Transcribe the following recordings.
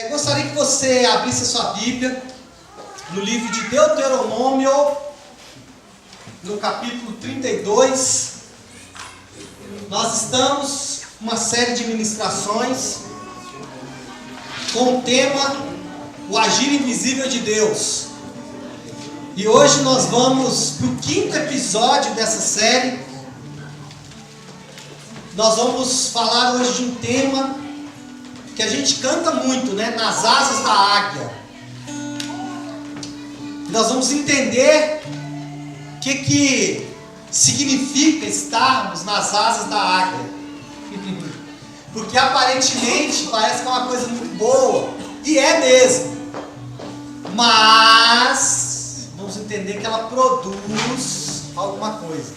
Gostaria que você abrisse a sua Bíblia no livro de Deuteronômio, no capítulo 32. Nós estamos com uma série de ministrações com o tema O Agir Invisível de Deus. E hoje nós vamos para o 5º episódio dessa série. Nós vamos falar hoje de um tema que a gente canta muito, né? Nas asas da águia. Nós vamos entender o que significa estarmos nas asas da águia. Porque aparentemente parece que é uma coisa muito boa, e é mesmo. Mas vamos entender que ela produz alguma coisa.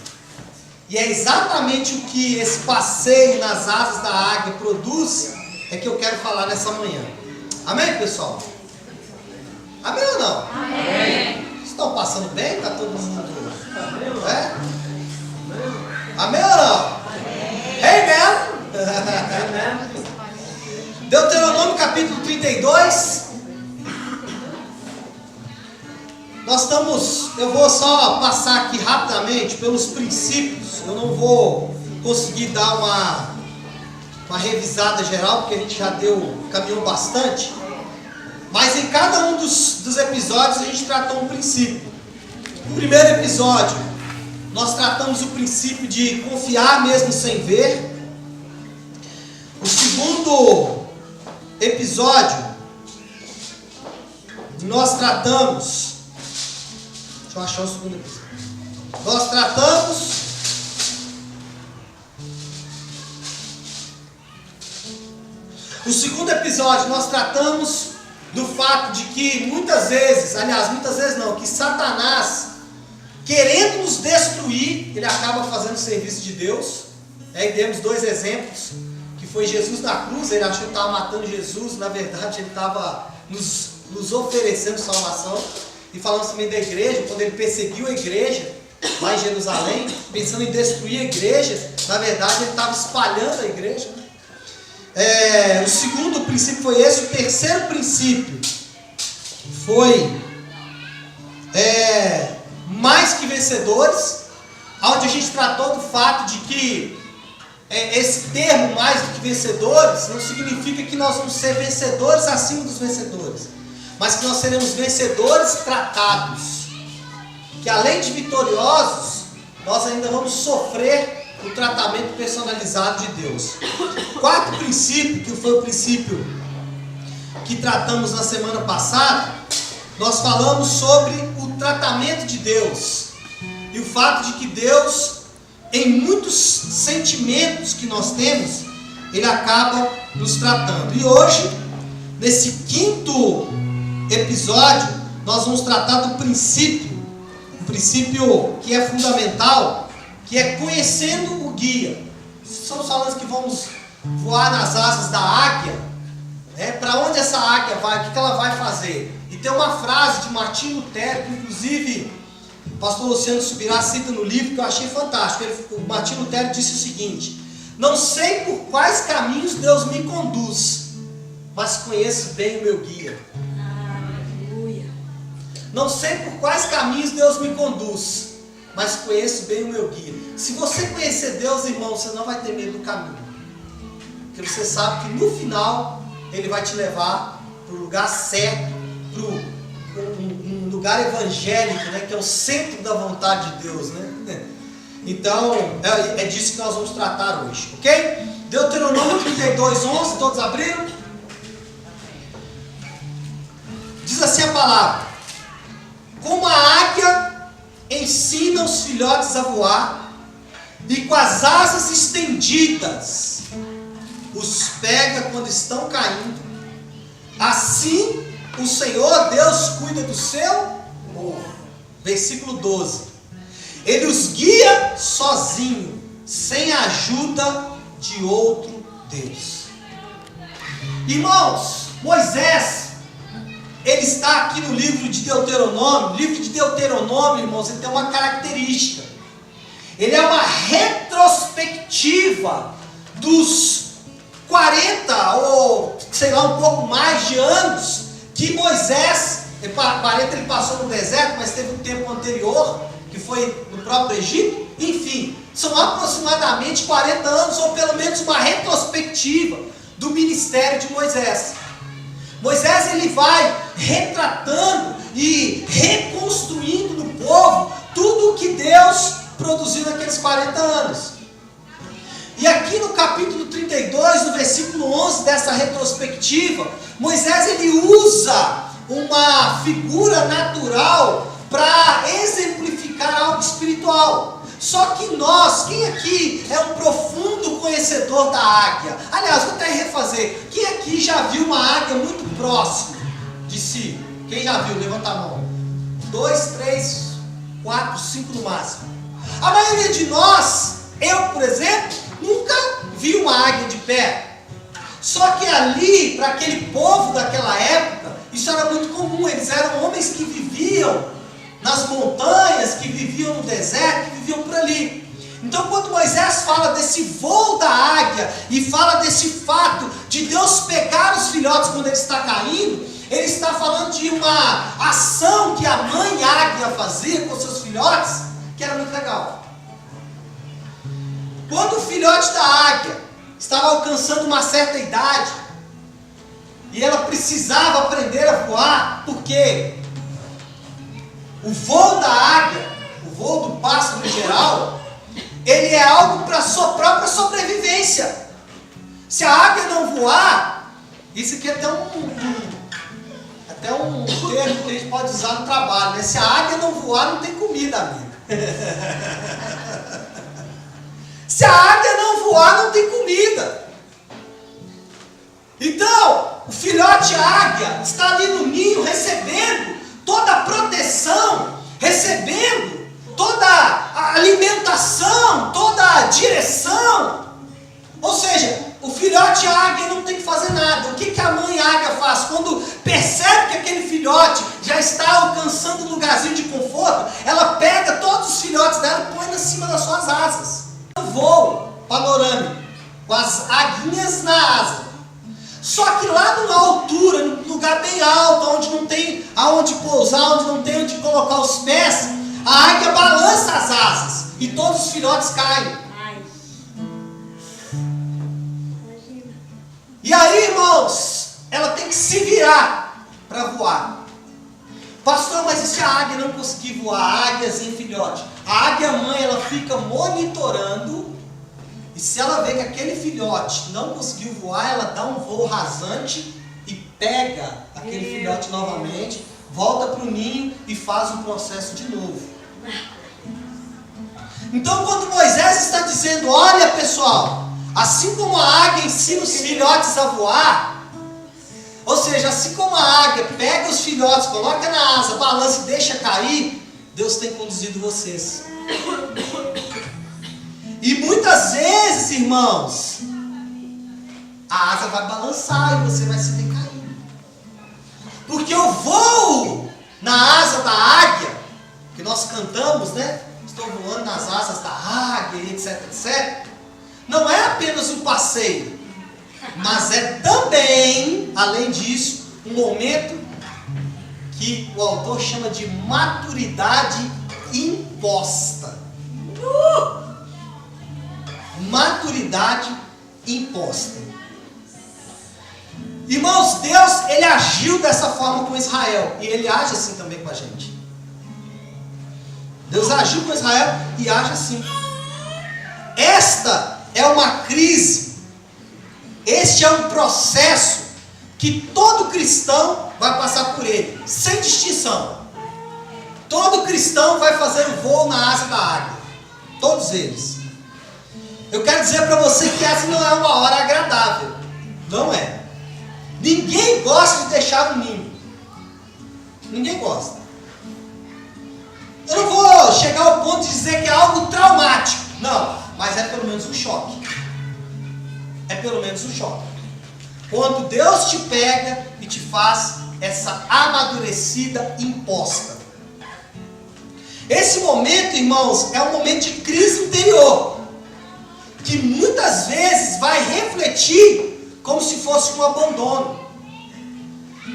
E é exatamente o que esse passeio nas asas da águia produz é que eu quero falar nessa manhã. Amém, pessoal? Amém ou não? Amém. Vocês estão passando bem? Está todo mundo... É? Amém ou não? Amen. Deuteronômio capítulo 32. Eu vou só passar aqui rapidamente pelos princípios. Eu não vou conseguir dar uma revisada geral, porque a gente já caminhou bastante. Mas em cada um dos episódios a gente tratou um princípio. No primeiro episódio, nós tratamos o princípio de confiar mesmo sem ver. O segundo episódio, nós tratamos... Deixa eu achar o segundo episódio. Nós tratamos... No segundo episódio, nós tratamos do fato de que muitas vezes não, que Satanás, querendo nos destruir, ele acaba fazendo o serviço de Deus. Aí demos 2 exemplos, que foi Jesus na cruz. Ele achou que estava matando Jesus, na verdade ele estava nos oferecendo salvação. E falamos também da igreja, quando ele perseguiu a igreja, lá em Jerusalém, pensando em destruir a igreja, na verdade ele estava espalhando a igreja. O segundo princípio foi esse. O terceiro princípio foi mais que vencedores, onde a gente tratou do fato de que esse termo mais do que vencedores não significa que nós vamos ser vencedores acima dos vencedores, mas que nós seremos vencedores tratados, que além de vitoriosos, nós ainda vamos sofrer o tratamento personalizado de Deus. 4º princípio, que foi o princípio que tratamos na semana passada, nós falamos sobre o tratamento de Deus e o fato de que Deus, em muitos sentimentos que nós temos, Ele acaba nos tratando. E hoje, nesse 5º episódio, nós vamos tratar do princípio, um princípio que é fundamental, que é conhecendo o guia. Estamos falando que vamos voar nas asas da águia. Para onde essa águia vai? O que ela vai fazer? E tem uma frase de Martinho Lutero, que inclusive o pastor Luciano Subirá cita no livro, que eu achei fantástico. O Martinho Lutero disse o seguinte: não sei por quais caminhos Deus me conduz, mas conheço bem o meu guia. Aleluia. Não sei por quais caminhos Deus me conduz, mas conheço bem o meu guia. Se você conhecer Deus, irmão, você não vai ter medo do caminho. Porque você sabe que no final, Ele vai te levar para o lugar certo, para um lugar evangélico, né, que é o centro da vontade de Deus. Né? Então, é disso que nós vamos tratar hoje. Ok? Deuteronômio 32, 11, todos abriram? Diz assim a palavra: como a águia ensina os filhotes a voar, e com as asas estendidas os pega quando estão caindo, assim o Senhor Deus cuida do seu povo. Versículo 12: Ele os guia sozinho, sem a ajuda de outro Deus. Irmãos, Moisés, ele está aqui no livro de Deuteronômio. O livro de Deuteronômio, irmãos, ele tem uma característica. Ele é uma retrospectiva dos 40 ou sei lá, um pouco mais de anos que Moisés, ele passou no deserto, mas teve um tempo anterior, que foi no próprio Egito. Enfim, são aproximadamente 40 anos, ou pelo menos uma retrospectiva do ministério de Moisés. Moisés, ele vai retratando e reconstruindo no povo tudo o que Deus produziu naqueles 40 anos. E aqui no capítulo 32, no versículo 11 dessa retrospectiva, Moisés, ele usa uma figura natural para exemplificar algo espiritual. Só que nós, quem aqui é um profundo conhecedor da águia? Aliás, vou até refazer. Quem aqui já viu uma águia muito próximo de si? Quem já viu? Levanta a mão. 2, 3, 4, 5 no máximo. A maioria de nós, eu por exemplo, nunca vi uma águia de pé. Só que ali, para aquele povo daquela época, isso era muito comum. Eles eram homens que viviam nas montanhas, que viviam no deserto, que viviam por ali. Então, quando Moisés fala desse voo da águia e fala desse fato de Deus pegar os filhotes quando ele está caindo, ele está falando de uma ação que a mãe águia fazia com seus filhotes, que era muito legal. Quando o filhote da águia estava alcançando uma certa idade e ela precisava aprender a voar, porque o voo da águia, o voo do pássaro em geral, ele é algo para a sua própria sobrevivência. Se a águia não voar, isso aqui é até um termo que a gente pode usar no trabalho, né? Se a águia não voar, não tem comida, amigo. Se a águia não voar, não tem comida. Então, o filhote águia está ali no ninho, recebendo toda a proteção, recebendo toda a alimentação, toda a direção. Ou seja, o filhote águia não tem que fazer nada. O que a mãe águia faz? Quando percebe que aquele filhote já está alcançando um lugarzinho de conforto, ela pega todos os filhotes dela e põe em cima das suas asas. Um voo panorâmico, com as aguinhas na asa. Só que lá numa altura, num lugar bem alto, onde não tem aonde pousar, onde não tem onde colocar os pés, a águia balança as asas e todos os filhotes caem. E aí, irmãos, ela tem que se virar para voar. Pastor, mas e se a águia não conseguir voar? Águias em filhote. A águia mãe, ela fica monitorando. E se ela vê que aquele filhote não conseguiu voar, ela dá um voo rasante e pega aquele filhote novamente, volta para o ninho e faz o processo de novo. Então, quando Moisés está dizendo, olha pessoal, assim como a águia ensina os filhotes a voar, ou seja, assim como a águia pega os filhotes, coloca na asa, balança e deixa cair, Deus tem conduzido vocês. E muitas vezes, irmãos, a asa vai balançar e você vai se decair. Porque o voo na asa da águia, que nós cantamos, né? Estou voando nas asas da águia, etc, etc. Não é apenas um passeio, mas é também, além disso, um momento que o autor chama de maturidade imposta. Maturidade imposta. Irmãos, Deus, ele agiu dessa forma com Israel, e ele age assim também com a gente. Deus agiu com Israel e age assim. Esta é uma crise, este é um processo que todo cristão vai passar por ele, sem distinção. Todo cristão vai fazer o voo na asa da águia, todos eles. Eu quero dizer para você que essa não é uma hora agradável. Não é. Ninguém gosta de deixar o ninho. Ninguém gosta. Eu não vou chegar ao ponto de dizer que é algo traumático. Não, mas é pelo menos um choque. É pelo menos um choque. Quando Deus te pega e te faz essa amadurecida imposta. Esse momento, irmãos, é um momento de crise interior, que muitas vezes vai refletir como se fosse um abandono.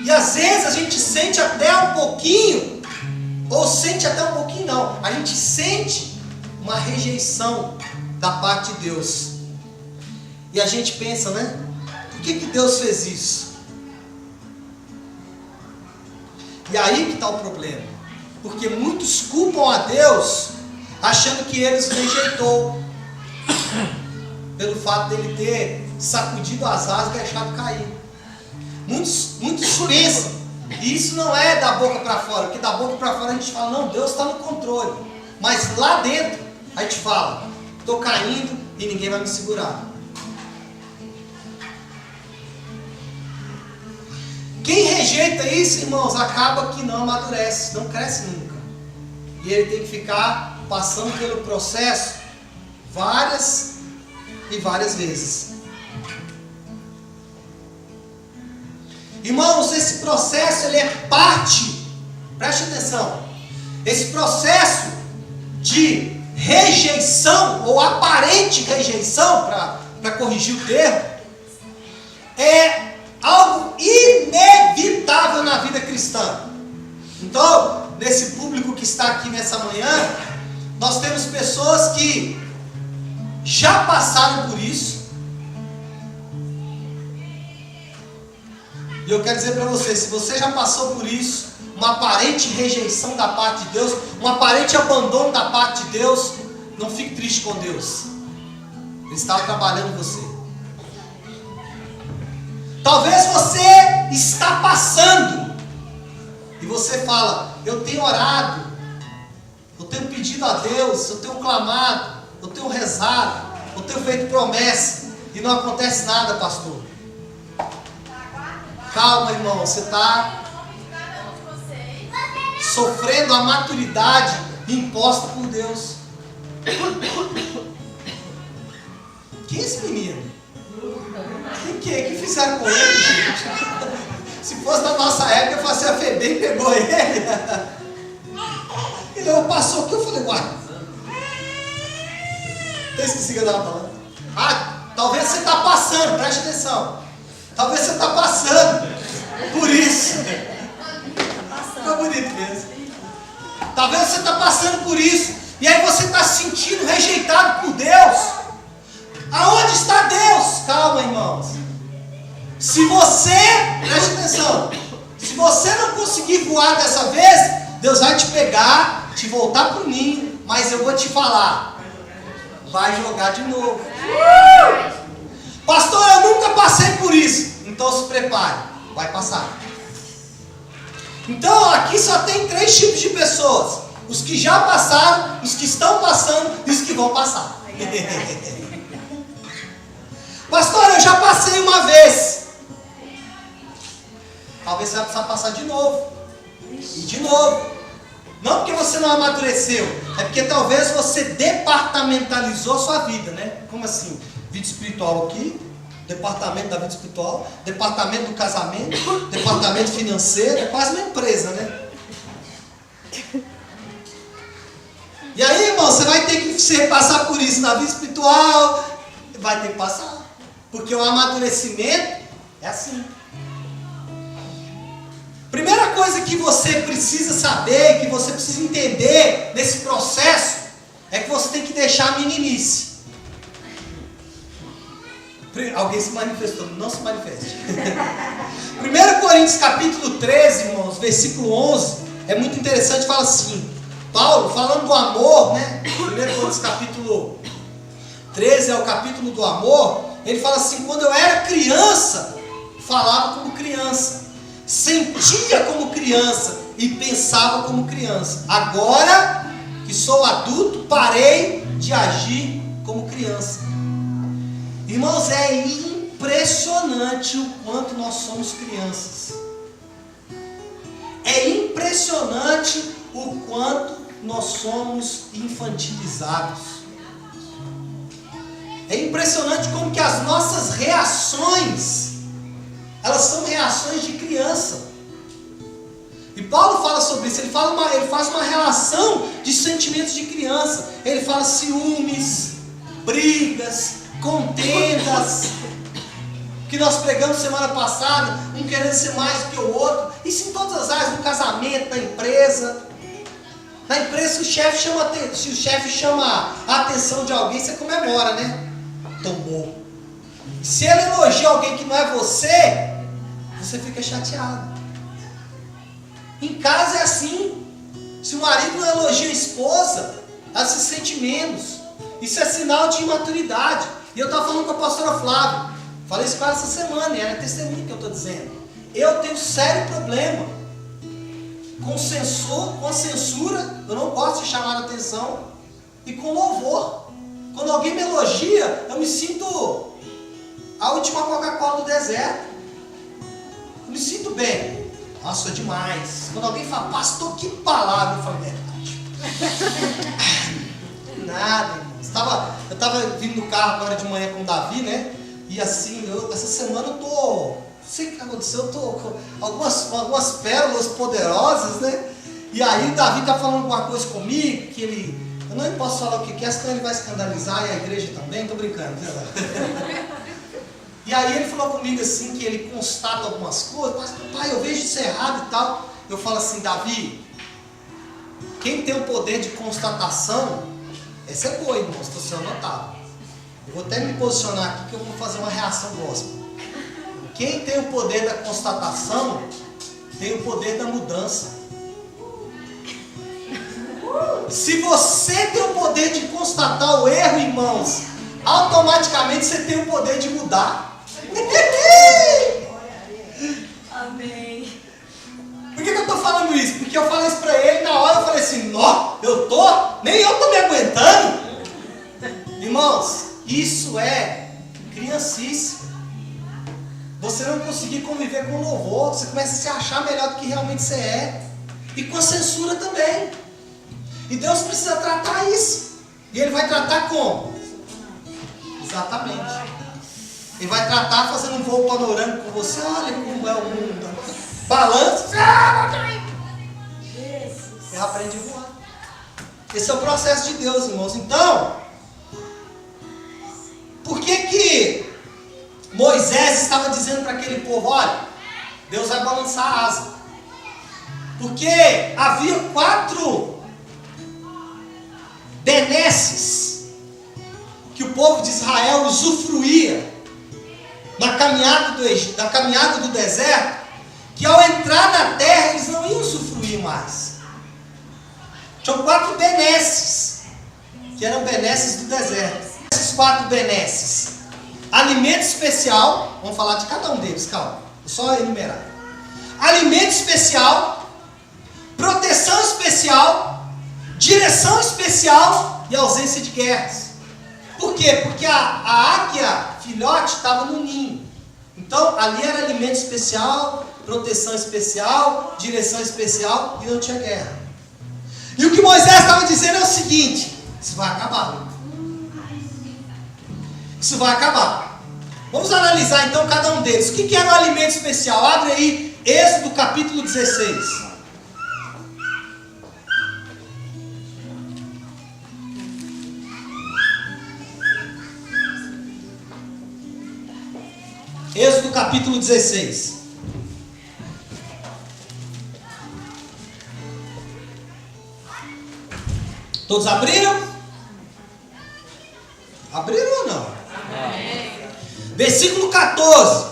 E às vezes a gente sente até um pouquinho, ou sente até um pouquinho não, a gente sente uma rejeição da parte de Deus. E a gente pensa, né? Por que Deus fez isso? E aí que está o problema. Porque muitos culpam a Deus achando que Ele os rejeitou pelo fato dele ter sacudido as asas e deixado cair. Muitos pensam, e isso não é da boca para fora, porque da boca para fora a gente fala, não, Deus está no controle. Mas lá dentro a gente fala, estou caindo e ninguém vai me segurar. Quem rejeita isso, irmãos, acaba que não amadurece, não cresce nunca. E ele tem que ficar passando pelo processo várias e várias vezes. Irmãos, esse processo ele é parte, preste atenção, esse processo de rejeição ou aparente rejeição, para corrigir o termo, é algo inevitável na vida cristã. Então, nesse público que está aqui nessa manhã, nós temos pessoas que já passaram por isso. E eu quero dizer para você, se você já passou por isso, uma aparente rejeição da parte de Deus, um aparente abandono da parte de Deus, não fique triste com Deus. Ele estava trabalhando em você. Talvez você está passando e você fala, eu tenho orado, eu tenho pedido a Deus, eu tenho clamado, eu tenho rezado, eu tenho feito promessa e não acontece nada, pastor. Calma, irmão, você está sofrendo a maturidade imposta por Deus. Quem é esse menino? Que fizeram com ele, gente? Se fosse na nossa época, eu fazia a FEBEM e pegou ele. Ele passou aqui, eu falei, uai. Eu esqueci que eu estava falando. Talvez você está passando, preste atenção. Talvez você está passando por isso. Ficou bonito mesmo. Talvez você está passando por isso. E aí você está se sentindo rejeitado por Deus. Aonde está Deus? Calma, irmãos. Se você, preste atenção, se você não conseguir voar dessa vez, Deus vai te pegar, te voltar para o ninho, mas eu vou te falar, vai jogar de novo. Pastor, eu nunca passei por isso. Então se prepare, vai passar. Então aqui só tem 3 tipos de pessoas: os que já passaram, os que estão passando e os que vão passar. Pastor, eu já passei uma vez. Talvez você vai precisar passar de novo. E de novo. Não porque você não amadureceu, é porque talvez você departamentalizou a sua vida, né? Como assim? Vida espiritual aqui, departamento da vida espiritual, departamento do casamento, departamento financeiro, é quase uma empresa, né? E aí, irmão, você vai ter que passar por isso na vida espiritual, vai ter que passar, porque o amadurecimento é assim. Primeira coisa que você precisa saber, que você precisa entender nesse processo, é que você tem que deixar a meninice. Alguém se manifestou, não se manifeste. 1 Coríntios capítulo 13, irmãos, versículo 11, é muito interessante, fala assim, Paulo falando do amor, né? 1 Coríntios capítulo 13 é o capítulo do amor, ele fala assim, quando eu era criança, falava como criança, sentia como criança e pensava como criança. Agora que sou adulto, parei de agir como criança. Irmãos, é impressionante o quanto nós somos crianças. É impressionante o quanto nós somos infantilizados. É impressionante como que as nossas reações, elas são reações de criança. E Paulo fala sobre isso, ele faz uma relação de sentimentos de criança. Ele fala ciúmes, brigas, contendas. que nós pregamos semana passada, um querendo ser mais do que o outro. Isso em todas as áreas, no casamento, na empresa. Na empresa, se o chefe chama a atenção de alguém, você comemora, né? Tomou. Se ele elogia alguém que não é você, você fica chateado. Em casa é assim. Se o marido não elogia a esposa, ela se sente menos. Isso é sinal de imaturidade. E eu estava falando com a pastora Flávia. Falei isso com ela essa semana, e era testemunho que eu estou dizendo. Eu tenho sério problema com a censura, eu não gosto de chamar a atenção, e com louvor. Quando alguém me elogia, eu me sinto a última Coca-Cola do deserto. Eu me sinto bem. Nossa, é demais. Quando alguém fala, pastor, que palavra, eu falo, verdade. Nada, irmão. Eu estava vindo no carro agora de manhã com o Davi, né? E assim, essa semana eu tô, não sei o que aconteceu, eu tô com algumas pérolas poderosas, né? E aí o Davi tá falando alguma coisa comigo, que eu não posso falar o que é, senão ele vai escandalizar, e a igreja também, tô brincando, né? E aí ele falou comigo assim, que ele constata algumas coisas, pai, eu vejo isso errado e tal. Eu falo assim, Davi, quem tem o poder de constatação, essa é boa, irmão, se você anotar. Eu vou até me posicionar aqui que eu vou fazer uma reação gospel. Quem tem o poder da constatação, tem o poder da mudança. Se você tem o poder de constatar o erro, irmãos, automaticamente você tem o poder de mudar. Amém. Por que eu estou falando isso? Porque eu falei isso para ele, na hora eu falei assim, nem eu estou me aguentando. Irmãos, isso é criancice. Você não conseguir conviver com louvor, você começa a se achar melhor do que realmente você é. E com a censura também. E Deus precisa tratar isso. E Ele vai tratar como? Exatamente. Ele vai tratar fazendo um voo panorâmico com você. Olha como é o mundo. Balança. Você aprende a voar. Esse é o processo de Deus, irmãos. Então, por que Moisés estava dizendo para aquele povo, olha, Deus vai balançar a asa? Porque havia 4 benesses que o povo de Israel usufruía na caminhada do deserto, que ao entrar na terra eles não iam usufruir mais. Tinham 4 benesses, que eram benesses do deserto. Esses 4 benesses: alimento especial, vamos falar de cada um deles, calma, vou só enumerar. Alimento especial, proteção especial, direção especial e ausência de guerras. Por quê? Porque a águia filhote estava no ninho. Então ali era alimento especial, proteção especial, direção especial e não tinha guerra. E o que Moisés estava dizendo é o seguinte: isso vai acabar. Isso vai acabar. Vamos analisar então cada um deles. O que era o alimento especial? Abre aí Êxodo capítulo 16. Êxodo capítulo 16. Todos abriram? Abriram ou não? Amém. Versículo 14.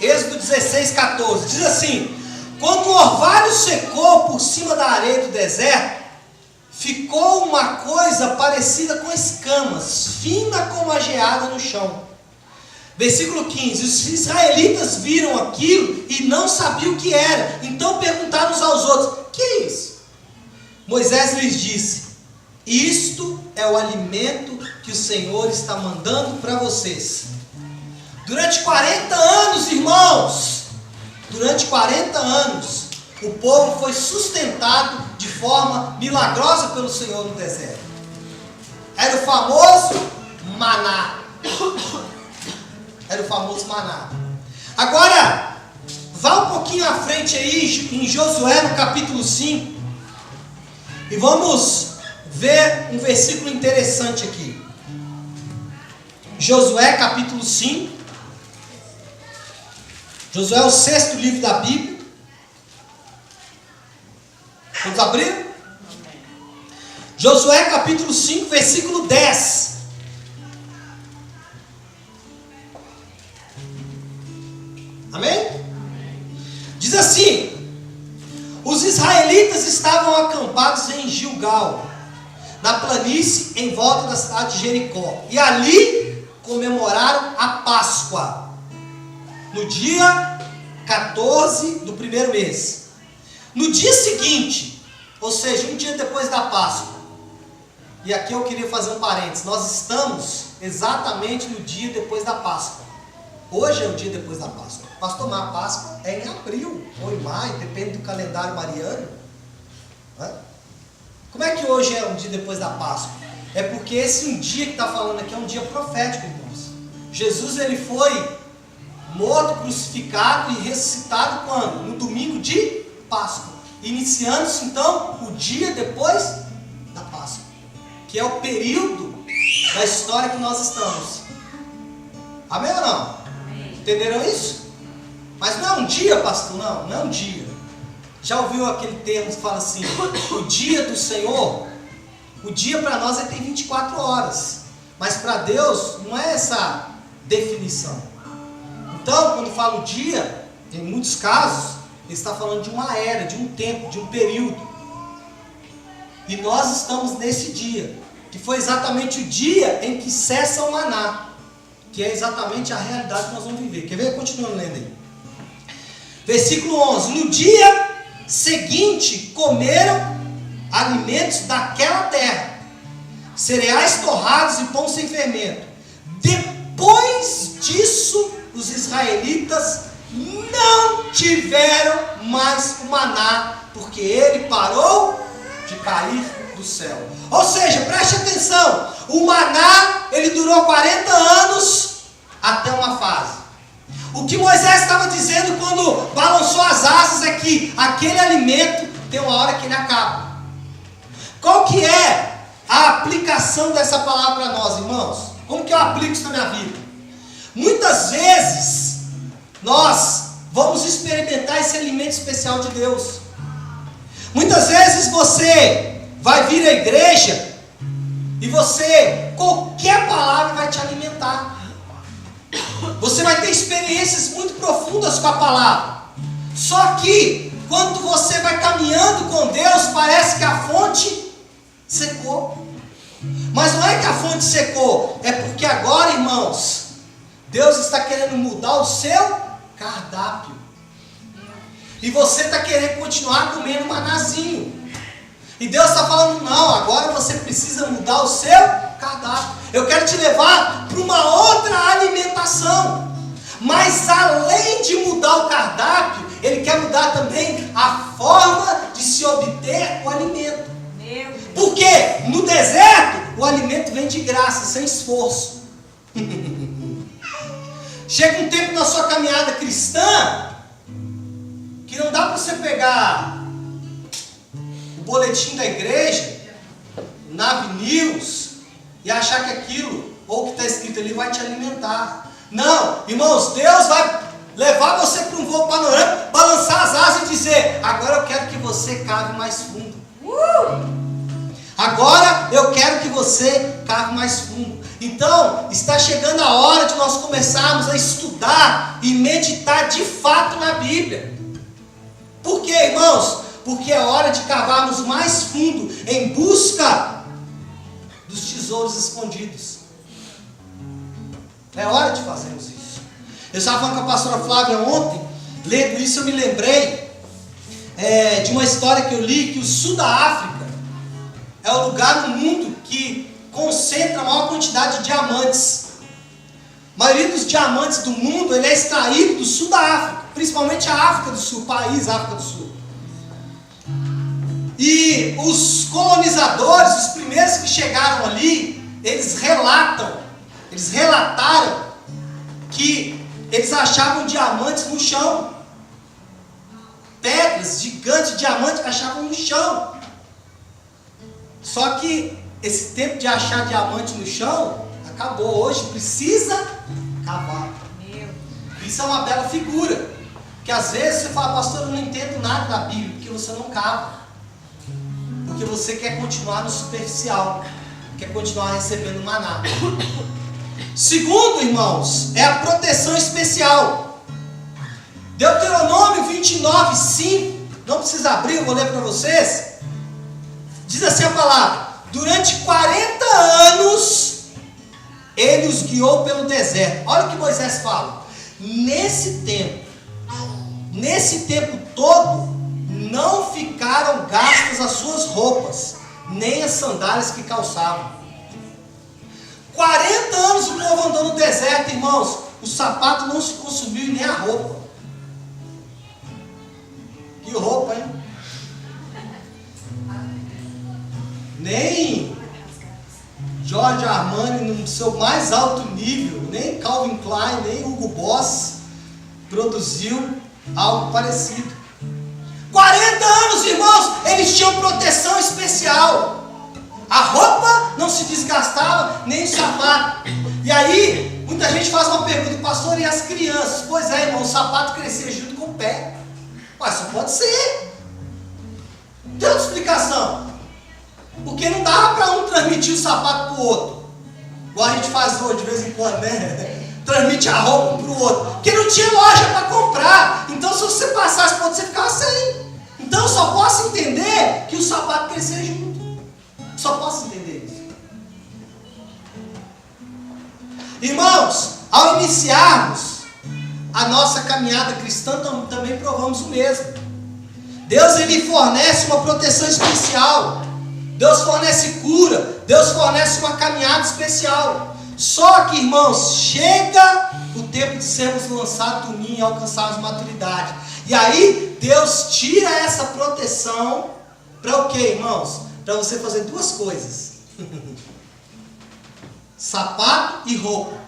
Êxodo 16, 14. Diz assim: quando o orvalho secou por cima da areia do deserto, ficou uma coisa parecida com escamas, fina como a geada no chão. Versículo 15, os israelitas viram aquilo e não sabiam o que era. Então perguntaram uns aos outros: que é isso? Moisés lhes disse: isto é o alimento que o Senhor está mandando para vocês. Durante 40 anos, irmãos, durante 40 anos, o povo foi sustentado de forma milagrosa pelo Senhor no deserto. Era o famoso maná. Era o famoso maná. Agora, vá um pouquinho à frente aí, em Josué, no capítulo 5. E vamos ver um versículo interessante aqui. Josué, capítulo 5. Josué é o 6º livro da Bíblia. Vamos abrir? Josué capítulo 5, versículo 10. Amém? Diz assim: os israelitas estavam acampados em Gilgal, na planície em volta da cidade de Jericó, e ali comemoraram a Páscoa, no dia 14 do primeiro mês. No dia seguinte, ou seja, um dia depois da Páscoa, e aqui eu queria fazer um parênteses, nós estamos exatamente no dia depois da Páscoa. Hoje é o dia depois da Páscoa. Pastor, mas a Páscoa é em abril ou em maio, depende do calendário mariano. Como é que hoje é um dia depois da Páscoa? É porque esse um dia que está falando aqui é um dia profético, irmãos. Jesus ele foi morto, crucificado e ressuscitado quando? No domingo de Páscoa. Iniciando-se então o dia depois da Páscoa, que é o período da história que nós estamos. Amém ou não? Amém. Entenderam isso? Mas não é um dia, pastor, não é um dia. Já ouviu aquele termo que fala assim, o dia do Senhor? O dia para nós tem 24 horas, mas para Deus não é essa definição. Então, quando fala o dia, em muitos casos, ele está falando de uma era, de um tempo, de um período. E nós estamos nesse dia, que foi exatamente o dia em que cessa o maná, que é exatamente a realidade que nós vamos viver. Quer ver? Continuando lendo aí. Versículo 11. No dia seguinte, comeram alimentos daquela terra, cereais torrados e pão sem fermento. Depois disso, os israelitas não tiveram mais o maná, porque ele parou de cair do céu. Ou seja, preste atenção, o maná, ele durou 40 anos até uma fase. O que Moisés estava dizendo quando balançou as asas é que aquele alimento tem uma hora que ele acaba. Qual que é a aplicação dessa palavra para nós, irmãos? Como que eu aplico isso na minha vida? Muitas vezes nós vamos experimentar esse alimento especial de Deus. Muitas vezes você vai vir à igreja e qualquer palavra vai te alimentar. Você vai ter experiências muito profundas com a palavra. Só que, quando você vai caminhando com Deus, parece que a fonte secou. Mas não é que a fonte secou, é porque agora, irmãos, Deus está querendo mudar o seu cardápio. E você está querendo continuar comendo manazinho. E Deus está falando, não, agora você precisa mudar o seu cardápio. Eu quero te levar para uma outra alimentação. Mas além de mudar o cardápio, Ele quer mudar também a forma de se obter o alimento. Porque no deserto, o alimento vem de graça, sem esforço. Chega um tempo na sua caminhada cristã, que não dá para você pegar o boletim da igreja, Nav News, e achar que aquilo, ou o que está escrito ali, vai te alimentar. Não, irmãos, Deus vai levar você para um voo panorâmico, balançar as asas e dizer, agora eu quero que você cave mais fundo. Agora eu quero que você cave mais fundo. Então, está chegando a hora de nós começarmos a estudar e meditar de fato na Bíblia. Por quê, irmãos? Porque é hora de cavarmos mais fundo em busca dos tesouros escondidos. É hora de fazermos isso. Eu estava falando com a pastora Flávia ontem, lendo isso eu me lembrei de uma história que eu li, que o sul da África é o lugar no mundo que concentra a maior quantidade de diamantes. A maioria dos diamantes do mundo ele é extraído do sul da África, principalmente a África do Sul, o país África do Sul. E os colonizadores, os primeiros que chegaram ali, eles relataram que eles achavam diamantes no chão. Pedras gigantes de diamante achavam no chão. Só que esse tempo de achar diamante no chão acabou. Hoje precisa cavar. Isso é uma bela figura. Porque às vezes você fala, pastor, eu não entendo nada da Bíblia, porque você não cava. Porque você quer continuar no superficial, quer continuar recebendo maná. Segundo, irmãos, é a proteção especial. Deuteronômio 29, 5, não precisa abrir, eu vou ler para vocês. Diz assim a palavra: durante 40 anos ele os guiou pelo deserto. Olha o que Moisés fala. Nesse tempo todo, não ficaram gastas as suas roupas, nem as sandálias que calçavam. 40 anos o povo andou no deserto, irmãos. O sapato não se consumiu e nem a roupa. Que roupa, hein? Nem Giorgio Armani no seu mais alto nível, nem Calvin Klein, nem Hugo Boss produziu algo parecido. 40 anos, irmãos, eles tinham proteção especial. A roupa não se desgastava, nem o sapato. E aí, muita gente faz uma pergunta, pastor, e as crianças? Pois é, irmão, o sapato crescia junto com o pé. Mas só pode ser. Tem outra explicação. Porque não dava para um transmitir o sapato para o outro. Igual a gente faz hoje de vez em quando, né? Transmite a roupa para o outro. Porque não tinha loja para comprar. Então se você passasse para outro, você ficava sem. Então eu só posso entender que o sapato crescia junto. Só posso entender isso. Irmãos, ao iniciarmos a nossa caminhada cristã, também provamos o mesmo. Deus, ele fornece uma proteção especial. Deus fornece cura. Deus fornece uma caminhada especial. Só que, irmãos, chega o tempo de sermos lançados do ninho e alcançarmos maturidade. E aí, Deus tira essa proteção para o quê, irmãos? Para você fazer duas coisas. Sapato e roupa.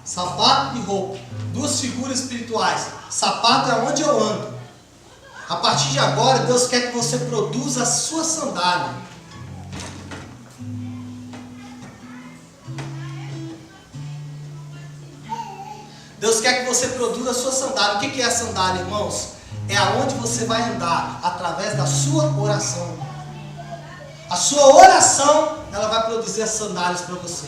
Sapato e roupa. Duas figuras espirituais. Sapato é onde eu ando. A partir de agora, Deus quer que você produza a sua sandália. Deus quer que você produza a sua sandália. O que é a sandália, irmãos? É aonde você vai andar, através da sua oração. A sua oração, ela vai produzir as sandálias para você.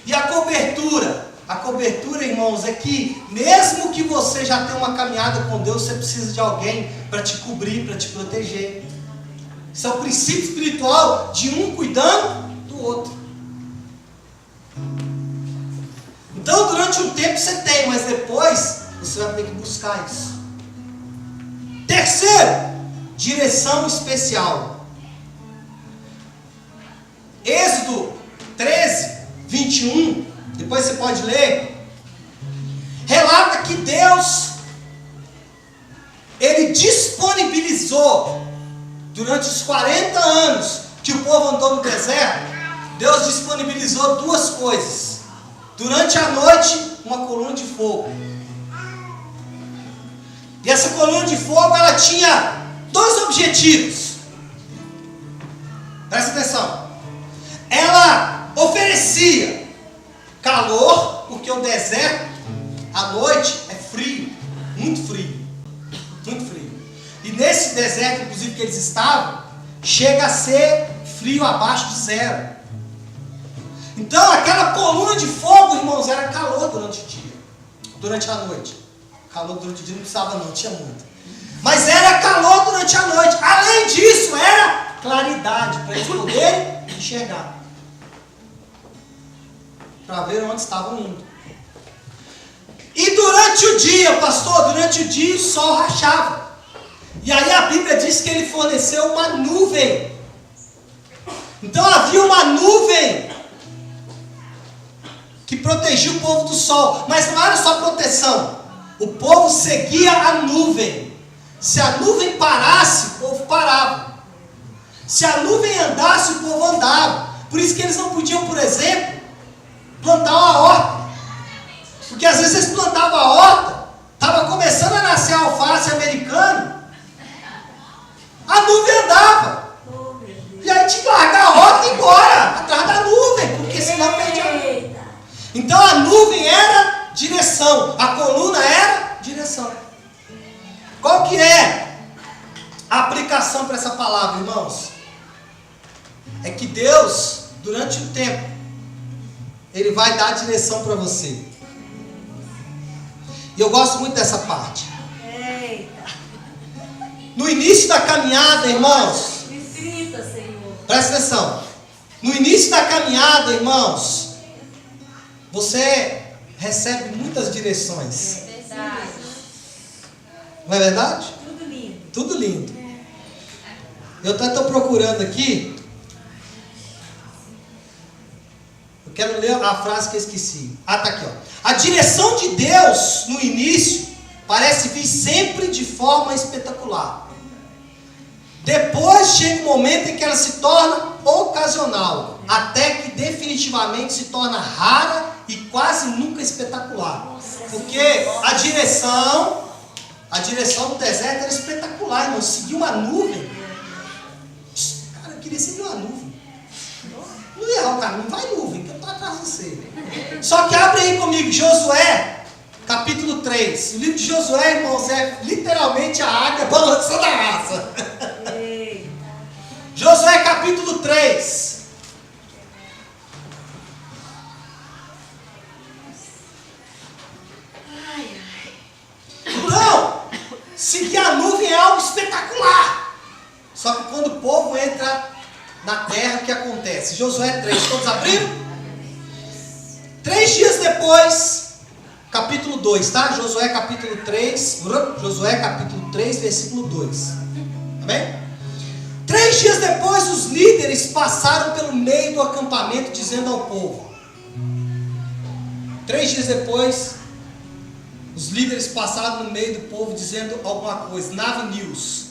E a cobertura? A cobertura, irmãos, é que mesmo que você já tenha uma caminhada com Deus, você precisa de alguém para te cobrir, para te proteger. Isso é o princípio espiritual de um cuidando do outro. Então, durante um tempo você tem, mas depois você vai ter que buscar isso. Terceiro, direção especial. Êxodo 13, 21, depois você pode ler, relata que Deus, ele disponibilizou, durante os 40 anos que o povo andou no deserto, Deus disponibilizou duas coisas. Durante a noite, uma coluna de fogo. E essa coluna de fogo, ela tinha dois objetivos. Presta atenção. Ela oferecia calor, porque o deserto, à noite, é frio. Muito frio. Muito frio. E nesse deserto, inclusive, que eles estavam, chega a ser frio abaixo de zero. Então aquela coluna de fogo, irmãos, era calor durante o dia, durante a noite. Calor durante o dia não precisava não, tinha muito. Mas era calor durante a noite. Além disso, era claridade para eles poderem enxergar. Para ver onde estavam indo. E durante o dia, pastor, durante o dia o sol rachava. E aí a Bíblia diz que ele forneceu uma nuvem. Então havia uma nuvem que protegia o povo do sol. Mas não era só proteção. O povo seguia a nuvem. Se a nuvem parasse, o povo parava. Se a nuvem andasse, o povo andava. Por isso que eles não podiam, por exemplo, plantar uma horta. Porque às vezes eles plantavam a horta, estava começando a nascer a alface americana, a nuvem andava. E aí tinha que largar a horta e ir embora, atrás da nuvem, porque senão perdia a nuvem. Então a nuvem era direção, a coluna era direção. Qual que é a aplicação para essa palavra, irmãos? É que Deus, durante o tempo, Ele vai dar a direção para você. E eu gosto muito dessa parte. Eita. No início da caminhada, irmãos, Visita, Senhor. presta atenção. No início da caminhada, irmãos, você recebe muitas direções. É verdade. Não é verdade? Tudo lindo. Tudo lindo. Eu até estou procurando aqui. Eu quero ler a frase que eu esqueci. Ah, tá aqui, ó. A direção de Deus no início parece vir sempre de forma espetacular. Depois chega um momento em que ela se torna ocasional, até que definitivamente se torna rara e quase nunca espetacular. Porque a direção do deserto era espetacular, irmão. Seguir uma nuvem. Cara, eu queria seguir uma nuvem. Não ia errar o caminho, vai nuvem, que eu estou atrás de você. Só que abre aí comigo, Josué, capítulo 3. O livro de Josué, irmãos, é literalmente a águia balançando a raça. Eita. Josué, capítulo 3. Ai, ai. Então, seguir a nuvem é algo espetacular. Só que quando o povo entra na terra, o que acontece? Josué 3, todos abriram? 3 dias depois, capítulo 2, tá? Josué capítulo 3, versículo 2. Amém? 3 dias depois, os líderes passaram pelo meio do acampamento, dizendo ao povo. 3 dias depois, os líderes passaram no meio do povo, dizendo alguma coisa. Nave News.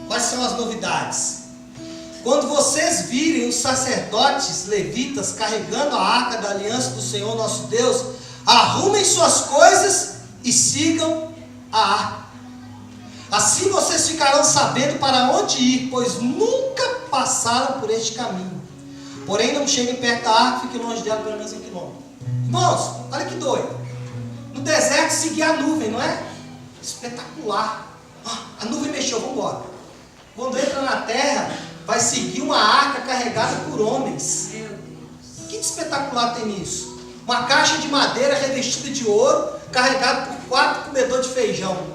Quais são as novidades? Quando vocês virem os sacerdotes levitas carregando a arca da aliança do Senhor nosso Deus, arrumem suas coisas e sigam a arca. Assim vocês ficarão sabendo para onde ir, pois nunca passaram por este caminho. Porém, não cheguem perto da arca, fiquem longe dela pelo menos 1 quilômetro. Irmãos, olha que doido. No deserto, seguir a nuvem, não é? Espetacular. A nuvem mexeu, vamos embora. Quando entra na terra, vai seguir uma arca carregada por homens. Meu Deus. O que de espetacular tem nisso? Uma caixa de madeira revestida de ouro, carregada por 4 comedores de feijão.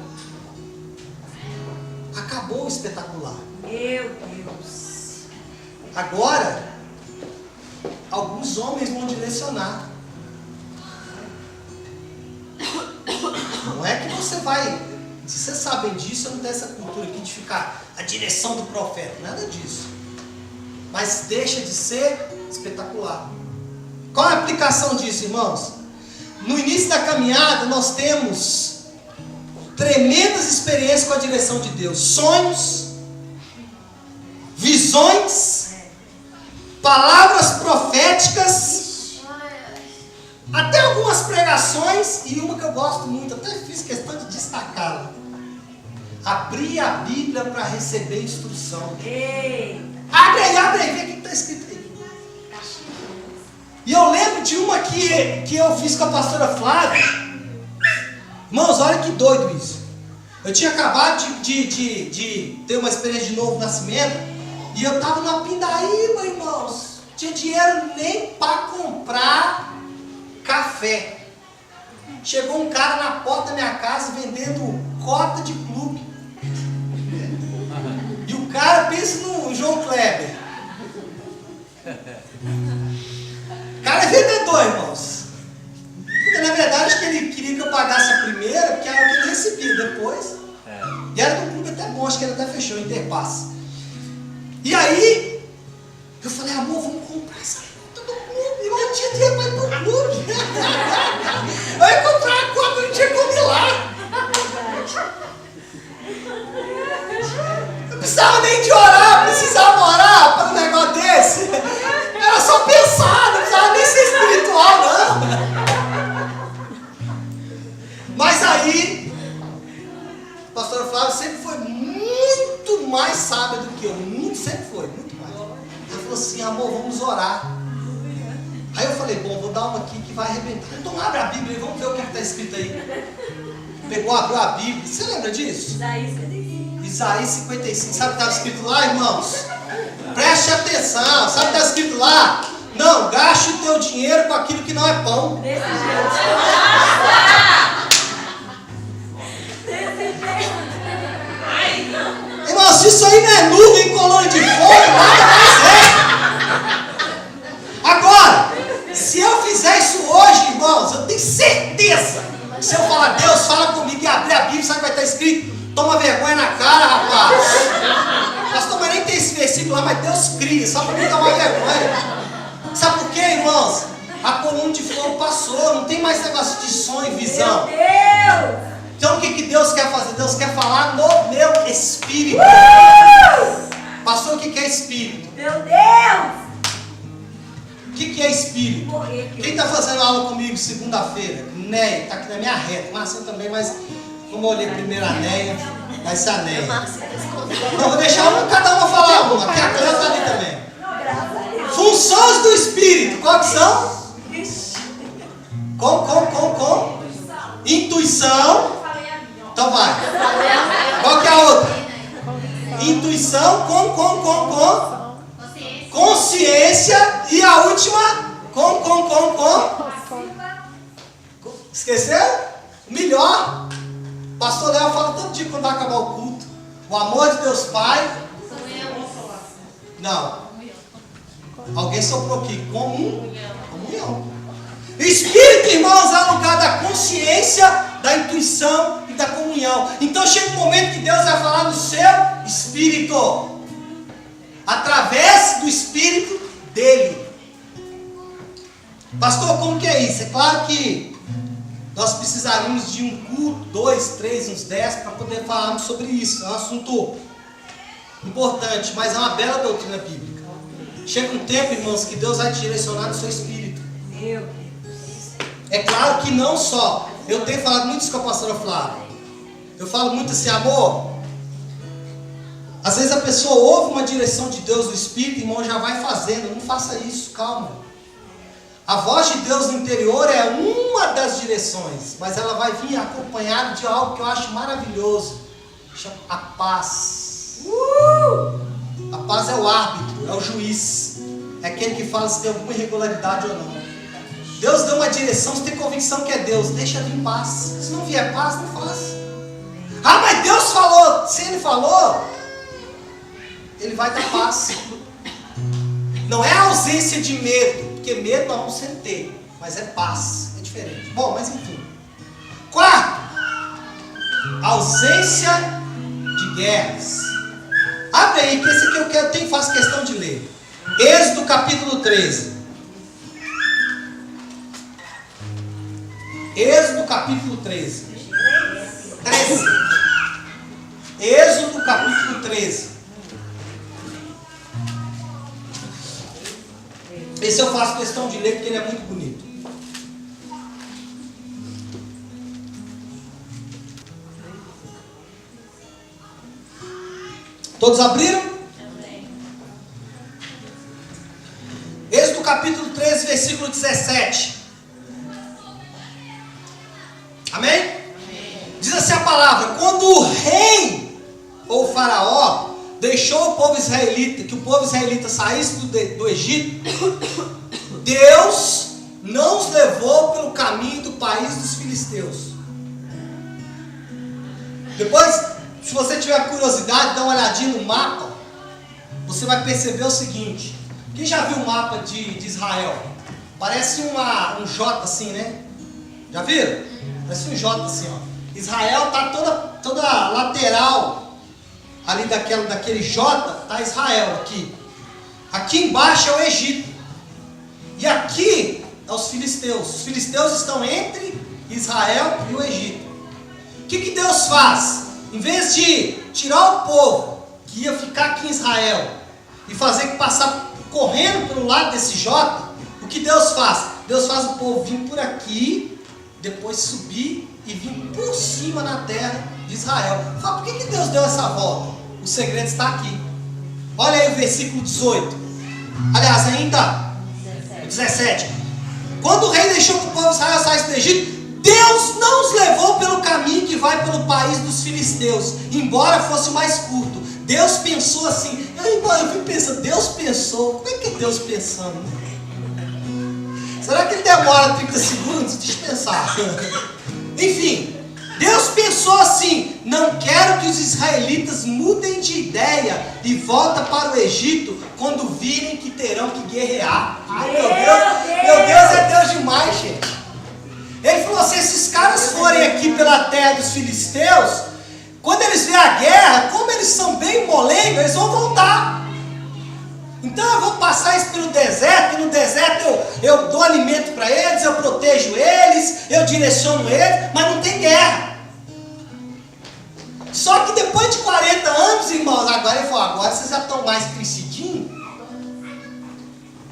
Acabou o espetacular. Meu Deus. Agora, alguns homens vão direcionar. Não é que você vai... Se vocês sabem disso, eu não tenho essa cultura aqui de ficar a direção do profeta. Nada disso. Mas deixa de ser espetacular. Qual é a aplicação disso, irmãos? No início da caminhada, nós temos tremendas experiências com a direção de Deus. Sonhos, visões, palavras proféticas, até algumas pregações, e uma que eu gosto muito, até fiz questão de destacá-la. Abrir a Bíblia para receber instrução. Eita. Abre aí, vê o que está escrito aí. E eu lembro de uma que eu fiz com a pastora Flávia. Irmãos, olha que doido isso. Eu tinha acabado de ter uma experiência de novo nascimento. E eu estava numa pindaíba, irmãos. Não tinha dinheiro nem para comprar café. Chegou um cara na porta da minha casa vendendo cota de clube. E o cara, pensa no João Kleber. O cara é vendedor, irmãos. Porque na verdade acho que ele queria que eu pagasse a primeira, porque era o que ele recebia depois. E era do clube até bom, acho que ele até fechou, Interpasse. E aí, eu falei, amor, vamos comprar essa conta do clube. Eu não tinha dinheiro para ir pro clube. Eu ia comprar a conta, não tinha como ir lá. Não precisava nem de orar, precisava orar para um negócio desse. Era só pensar, não precisava nem ser espiritual, não. Mas aí, a pastora Flávia sempre foi muito mais sábia do que eu. Sempre foi, muito mais. Ela falou assim, amor, vamos orar. Aí eu falei, bom, vou dar uma aqui que vai arrebentar. Então abre a Bíblia e vamos ver o que está escrito aí. pegou, abriu a Bíblia. Você lembra disso? Isaías 55. Isaías 55. Sabe o que estava escrito lá, irmãos? Preste atenção. Sabe o que está escrito lá? Não, gaste o teu dinheiro com aquilo que não é pão. Desse jeito. Irmão, se isso aí não é nuvem e coluna de fogo, nada mais é. Agora, se eu fizer isso hoje, irmãos, eu tenho certeza. Se eu falar, Deus, fala comigo e abrir a Bíblia, sabe o que vai estar escrito? Toma vergonha na cara, rapaz. Pastor, mas nem tem esse versículo lá, mas Deus cria, só para me tomar vergonha. Sabe por quê, irmãos? A coluna de fogo passou, não tem mais negócio de sonho e visão. Meu Deus! Então o que Deus quer fazer? Deus quer falar no meu espírito. Pastor, o que é espírito? Meu Deus! O que é espírito? Quem está fazendo aula comigo segunda-feira? Neia, está aqui na minha reta. Marcinho também, mas como eu olhei primeiro a Neia, vai ser a Neia. Não, vou deixar cada uma falar uma, porque a Cléo está ali também. Funções do espírito, qual que são? Com? Intuição. Então vai. Qual que é a outra? Intuição, com. Consciência. E a última? Com. Esqueceram? O melhor. Pastor Léo fala todo dia quando vai acabar o culto. O amor de Deus Pai. Não. Alguém soprou aqui. Comunhão. Espírito, irmãos, é o lugar da consciência, da intuição e da comunhão. Então chega um momento que Deus vai falar no seu espírito, através do espírito dele. Pastor, como que é isso? É claro que nós precisaríamos de um culto, 2, 3, uns 10 para poder falarmos sobre isso. É um assunto importante, mas é uma bela doutrina bíblica. Chega um tempo, irmãos, que Deus vai te direcionar no seu espírito. Meu Deus. É claro que não só. Eu tenho falado muito isso com a pastora Flávia. Eu falo muito assim, amor. Às vezes a pessoa ouve uma direção de Deus no Espírito, irmão, já vai fazendo. Não faça isso, calma. A voz de Deus no interior é uma das direções, mas ela vai vir acompanhada de algo que eu acho maravilhoso. Chama a paz. A paz é o árbitro, é o juiz. É aquele que fala se tem alguma irregularidade ou não. Deus deu uma direção, você tem convicção que é Deus, deixa vir paz. Se não vier paz, não faz. Ah, mas Deus falou. Se Ele falou, Ele vai dar paz. Não é a ausência de medo, porque medo nós vamos sempre ter, mas é paz, é diferente. Bom, mas enfim. Quarto, ausência de guerras. Abre aí, que esse aqui eu faço questão de ler. Êxodo capítulo 13. Êxodo capítulo 13. Êxodo capítulo 13. Esse eu faço questão de ler porque ele é muito bonito. Todos abriram? Êxodo capítulo 13, versículo 17. Amém? Amém? Diz assim a palavra: quando o rei ou o faraó deixou o povo israelita, que o povo israelita saísse do Egito, Deus não os levou pelo caminho do país dos filisteus. Depois, se você tiver curiosidade, dá uma olhadinha no mapa, você vai perceber o seguinte. Quem já viu o mapa de Israel? Parece um J assim, né? Já viram? Parece um J assim, ó. Israel está toda lateral ali daquele J, está Israel aqui. Aqui embaixo é o Egito. E aqui é os filisteus. Os filisteus estão entre Israel e o Egito. O que Deus faz? Em vez de tirar o povo que ia ficar aqui em Israel e fazer que passar correndo pelo lado desse J, o que Deus faz? Deus faz o povo vir por aqui, depois subir e vir por cima na terra de Israel. Fala, por que Deus deu essa volta? O segredo está aqui. Olha aí o versículo 18. Aliás, ainda o 17. Quando o rei deixou que o povo de Israel saísse do Egito, Deus não os levou pelo caminho que vai país dos filisteus, embora fosse mais curto. Deus pensou assim, eu fico pensando, Deus pensou, como é que é Deus pensando? Será que ele demora 30 segundos? Deixa eu pensar. Enfim, Deus pensou assim, não quero que os israelitas mudem de ideia e voltem para o Egito quando virem que terão que guerrear. Ai, meu Deus é Deus demais, gente. Ele falou assim, se esses caras forem aqui pela terra dos filisteus, quando eles verem a guerra, como eles são bem molengos, eles vão voltar. Então eu vou passar isso pelo deserto, e no deserto eu dou alimento para eles, eu protejo eles, eu direciono eles, mas não tem guerra. Só que depois de 40 anos, irmãos, agora ele falou, agora vocês já estão mais crescidinhos.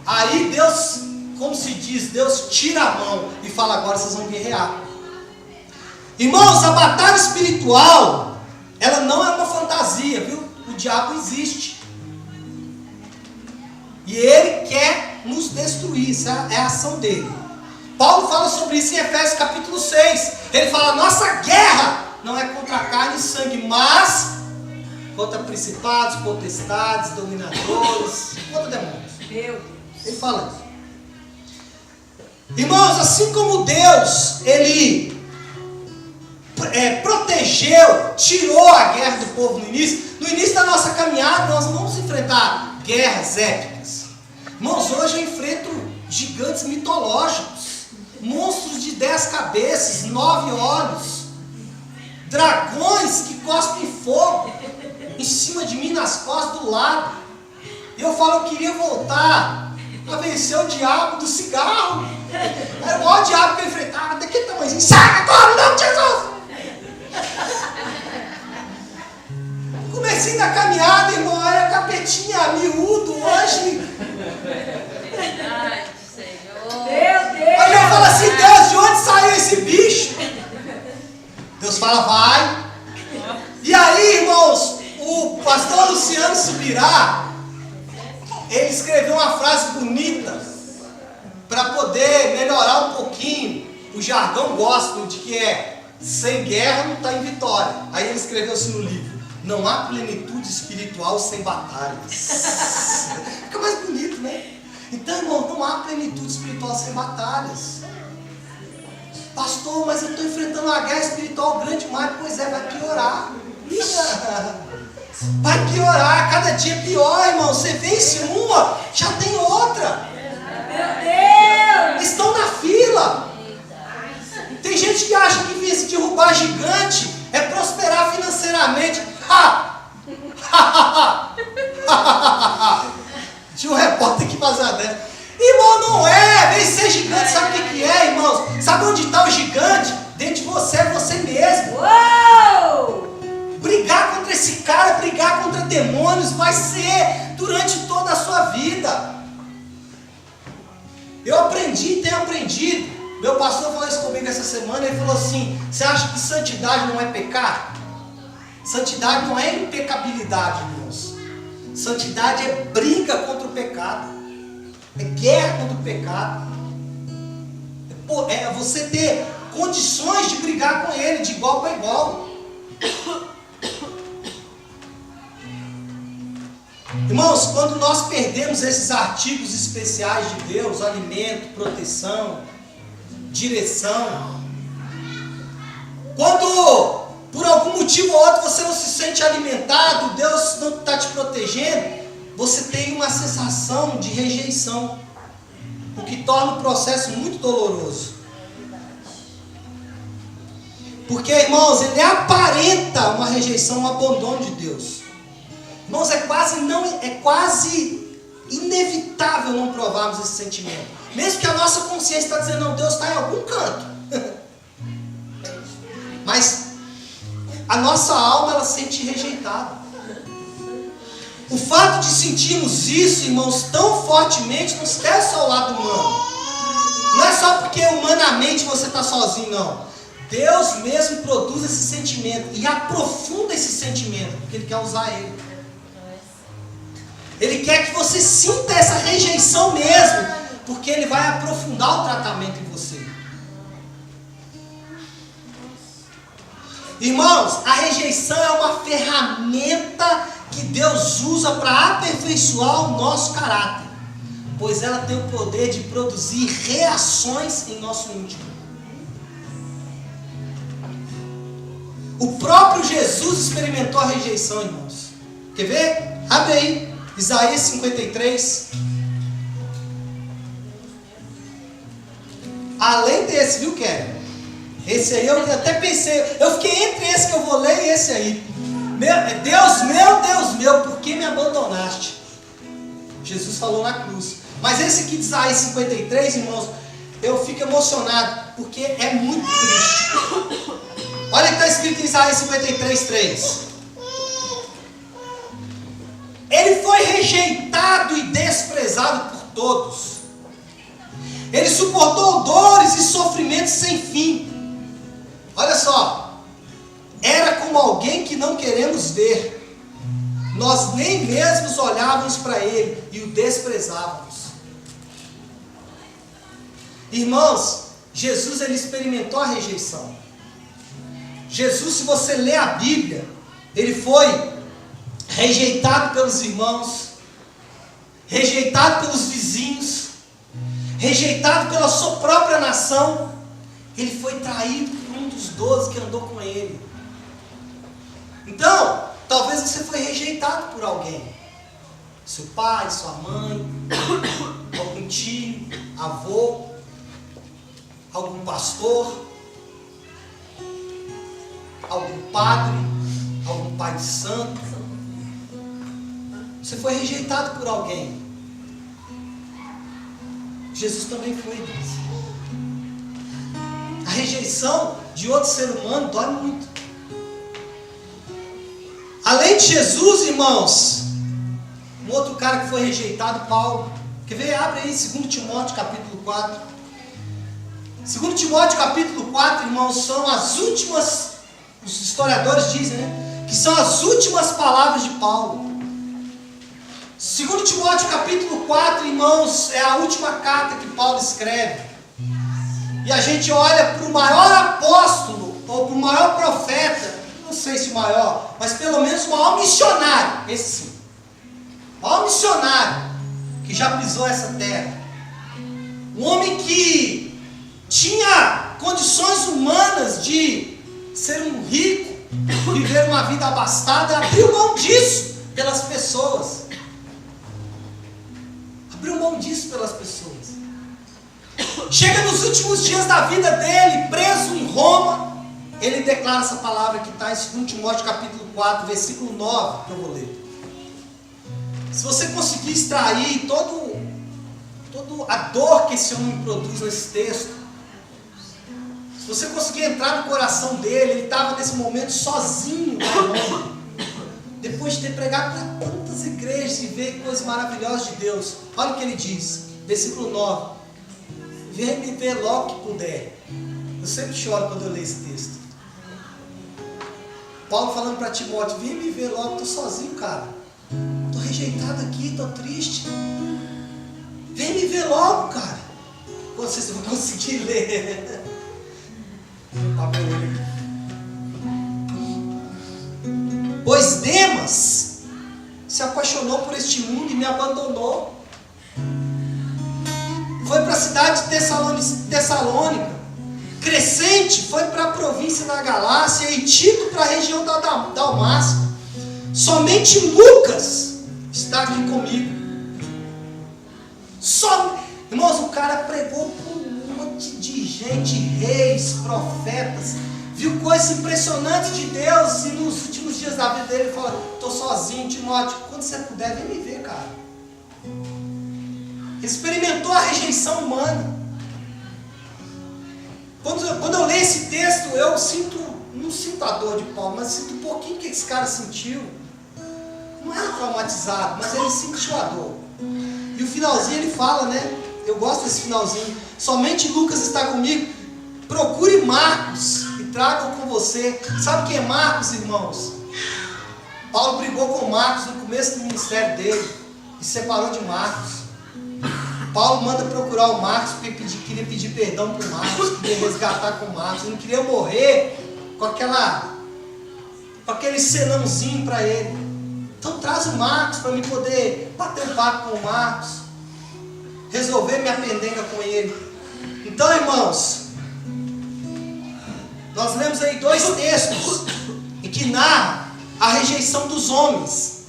Aí Deus, como se diz, Deus tira a mão e fala, agora vocês vão guerrear. Irmãos, a batalha espiritual, ela não é uma fantasia, viu? O diabo existe. E ele quer nos destruir, isso é a ação dele. Paulo fala sobre isso em Efésios capítulo 6. Ele fala, nossa guerra não é contra carne e sangue, mas contra principados, potestades, dominadores, contra demônios. Meu Deus. Ele fala isso. Irmãos, assim como Deus, Ele protegeu, tirou a guerra do povo no início da nossa caminhada, nós não vamos enfrentar guerras épicas. Irmãos, hoje eu enfrento gigantes mitológicos, monstros de 10 cabeças, 9 olhos, dragões que cospem fogo em cima de mim, nas costas, do lado. E eu falo, eu queria voltar a vencer o diabo do cigarro. Era o maior diabo que eu enfrentava, daquele tamanhozinho. Sai agora, em nome de Jesus! Comecinho da caminhada, irmão, era capetinha, miúdo, hoje. Ai, Senhor. Meu Deus. Aí eu falo assim, Deus, de onde saiu esse bicho? Deus fala, vai. E aí, irmãos, o pastor Luciano Subirá, ele escreveu uma frase bonita para poder melhorar um pouquinho o jargão gospel de que sem guerra não está em vitória. Aí ele escreveu assim no livro, não há plenitude espiritual sem batalhas. Fica mais bonito, né? Então, irmão, não há plenitude espiritual sem batalhas. Pastor, mas eu estou enfrentando uma guerra espiritual grande demais. Pois é, vai piorar. Vai piorar, cada dia pior, irmão. Você vence uma, já tem outra. Meu Deus. Estão na fila. Tem gente que acha que vir se derrubar gigante é prosperar financeiramente. Tinha um repórter que fazia dessa. Irmão, não é. Vencer gigante, sabe o que é, irmãos? Sabe onde está o gigante? Dentro de você, é você mesmo. Uou! Brigar contra esse cara, brigar contra demônios, vai ser durante toda a sua vida. Eu aprendi, tenho aprendido. Meu pastor falou isso comigo essa semana. Ele falou assim, você acha que santidade não é pecado? Santidade não é impecabilidade, irmãos. Santidade é briga contra o pecado. É guerra contra o pecado. É você ter condições de brigar com ele, de igual para igual. Irmãos, quando nós perdemos esses artigos especiais de Deus, alimento, proteção, direção, quando por algum motivo ou outro você não se sente alimentado, Deus não está te protegendo, você tem uma sensação de rejeição, o que torna o processo muito doloroso. Porque, irmãos, ele aparenta uma rejeição, um abandono de Deus. Irmãos, é quase inevitável não provarmos esse sentimento. Mesmo que a nossa consciência está dizendo, não, Deus está em algum canto. Mas a nossa alma, ela se sente rejeitada. O fato de sentirmos isso, irmãos, tão fortemente, não se deve só ao lado humano. Não é só porque humanamente você está sozinho, não. Deus mesmo produz esse sentimento e aprofunda esse sentimento, porque Ele quer usar ele. Ele quer que você sinta essa rejeição mesmo, porque Ele vai aprofundar o tratamento em você. Irmãos, a rejeição é uma ferramenta que Deus usa para aperfeiçoar o nosso caráter, pois ela tem o poder de produzir reações em nosso íntimo. O próprio Jesus experimentou a rejeição, irmãos. Quer ver? Abre aí, Isaías 53. Além desse, viu, Kelly? Esse aí eu até pensei, eu fiquei entre esse que eu vou ler e esse aí. Deus meu, por que me abandonaste? Jesus falou na cruz. Mas esse aqui de Isaías 53, irmãos, eu fico emocionado, porque é muito triste. Olha o que está escrito em Isaías 53, 3. Ele foi rejeitado e desprezado por todos. Ele suportou dores e sofrimentos sem fim. Olha só. Era como alguém que não queremos ver. Nós nem mesmo olhávamos para ele e o desprezávamos. Irmãos, Jesus ele experimentou a rejeição. Jesus, se você ler a Bíblia, ele foi rejeitado pelos irmãos, rejeitado pelos vizinhos, rejeitado pela sua própria nação. Ele foi traído por um dos 12 que andou com ele. Então, talvez você foi rejeitado por alguém. Seu pai, sua mãe, algum tio, avô, algum pastor, algum padre, algum pai de santo. Você foi rejeitado por alguém. Jesus também foi disso. A rejeição de outro ser humano dói muito. Além de Jesus, irmãos, um outro cara que foi rejeitado, Paulo. Quer ver? Abre aí 2 Timóteo capítulo 4. 2 Timóteo capítulo 4, irmãos, são as últimas, os historiadores dizem, né? Que são as últimas palavras de Paulo. 2 Timóteo capítulo 4, irmãos, é a última carta que Paulo escreve. E a gente olha para o maior apóstolo, ou para o maior profeta, não sei se o maior, mas pelo menos o maior missionário, esse sim. O maior missionário que já pisou essa terra. Um homem que tinha condições humanas de ser um rico, viver uma vida abastada, abriu mão disso pelas pessoas. Abriu mão disso pelas pessoas. Chega nos últimos dias da vida dele, preso em Roma, ele declara essa palavra que está em 2 Timóteo capítulo 4, versículo 9, que eu vou ler. Se você conseguir extrair toda a dor que esse homem produz nesse texto, se você conseguir entrar no coração dele, ele estava nesse momento sozinho lá em Roma, depois de ter pregado para tantas igrejas e ver coisas maravilhosas de Deus. Olha o que ele diz, versículo 9: vem me ver logo que puder. Eu sempre choro quando eu leio esse texto. Paulo falando para Timóteo: vem me ver logo, estou sozinho, cara. Estou rejeitado aqui, estou triste. Vem me ver logo, cara. Não sei se eu vou conseguir ler. Abre o olho aqui. Pois Demas se apaixonou por este mundo e me abandonou. Foi para a cidade de Tessalônica. Crescente foi para a província da Galácia e Tito para a região da Dalmácia. Somente Lucas está aqui comigo. Irmãos, o cara pregou para um monte de gente, reis, profetas, viu coisas impressionantes de Deus, e nos últimos dias da vida dele ele fala: estou sozinho, Timóteo, quando você puder, vem me ver, cara. Ele experimentou a rejeição humana. Quando eu leio esse texto, eu não sinto a dor de Paulo, mas sinto um pouquinho que esse cara sentiu. Não era traumatizado, mas ele sentiu a dor. E o finalzinho ele fala, né? Eu gosto desse finalzinho. Somente Lucas está comigo. Procure Marcos e traga-o com você. Sabe quem é Marcos, irmãos? Paulo brigou com Marcos no começo do ministério dele e separou de Marcos. Paulo manda procurar o Marcos porque queria pedir perdão para o Marcos, queria resgatar com o Marcos. Ele não queria morrer com aquela com aquele senãozinho para ele. Então traz o Marcos para mim poder bater um papo com o Marcos, resolver minha pendenga com ele. Então, irmãos, nós lemos aí 2 textos em que narra a rejeição dos homens.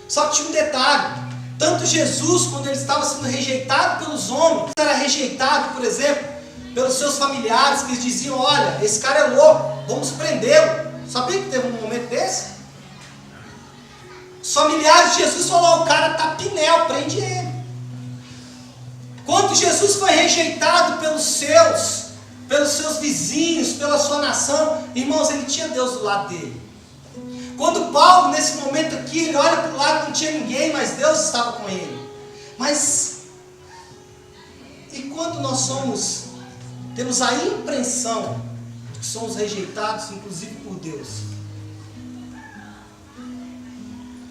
Só que tinha um detalhe: tanto Jesus, quando ele estava sendo rejeitado pelos homens, era rejeitado, por exemplo, pelos seus familiares, que eles diziam: olha, esse cara é louco, vamos prendê-lo. Sabia que teve um momento desse? Os familiares de Jesus falaram: o cara está pinel, prende ele. Quando Jesus foi rejeitado pelos seus vizinhos, pela sua nação, irmãos, ele tinha Deus do lado dele. Quando Paulo, nesse momento aqui, ele olha para o lado, não tinha ninguém, mas Deus estava com ele. Mas, e quando nós temos a impressão de que somos rejeitados, inclusive por Deus?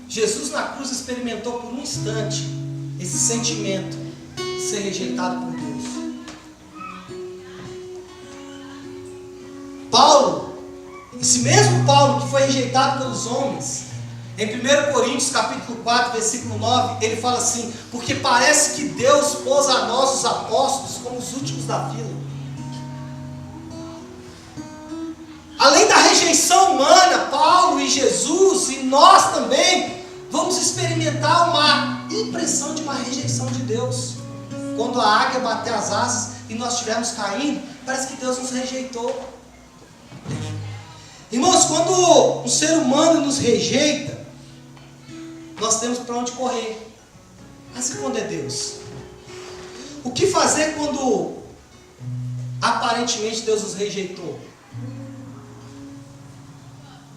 Jesus na cruz experimentou por um instante esse sentimento de ser rejeitado por Deus. Paulo, esse mesmo Paulo que foi rejeitado pelos homens, em 1 Coríntios capítulo 4, versículo 9, ele fala assim: porque parece que Deus pôs a nós, os apóstolos, como os últimos da fila. Além da rejeição humana, Paulo e Jesus, e nós também, vamos experimentar uma impressão de uma rejeição de Deus. Quando a águia bater as asas e nós estivermos caindo, parece que Deus nos rejeitou. Irmãos, quando um ser humano nos rejeita, nós temos para onde correr. Mas e quando é Deus? O que fazer quando aparentemente Deus nos rejeitou?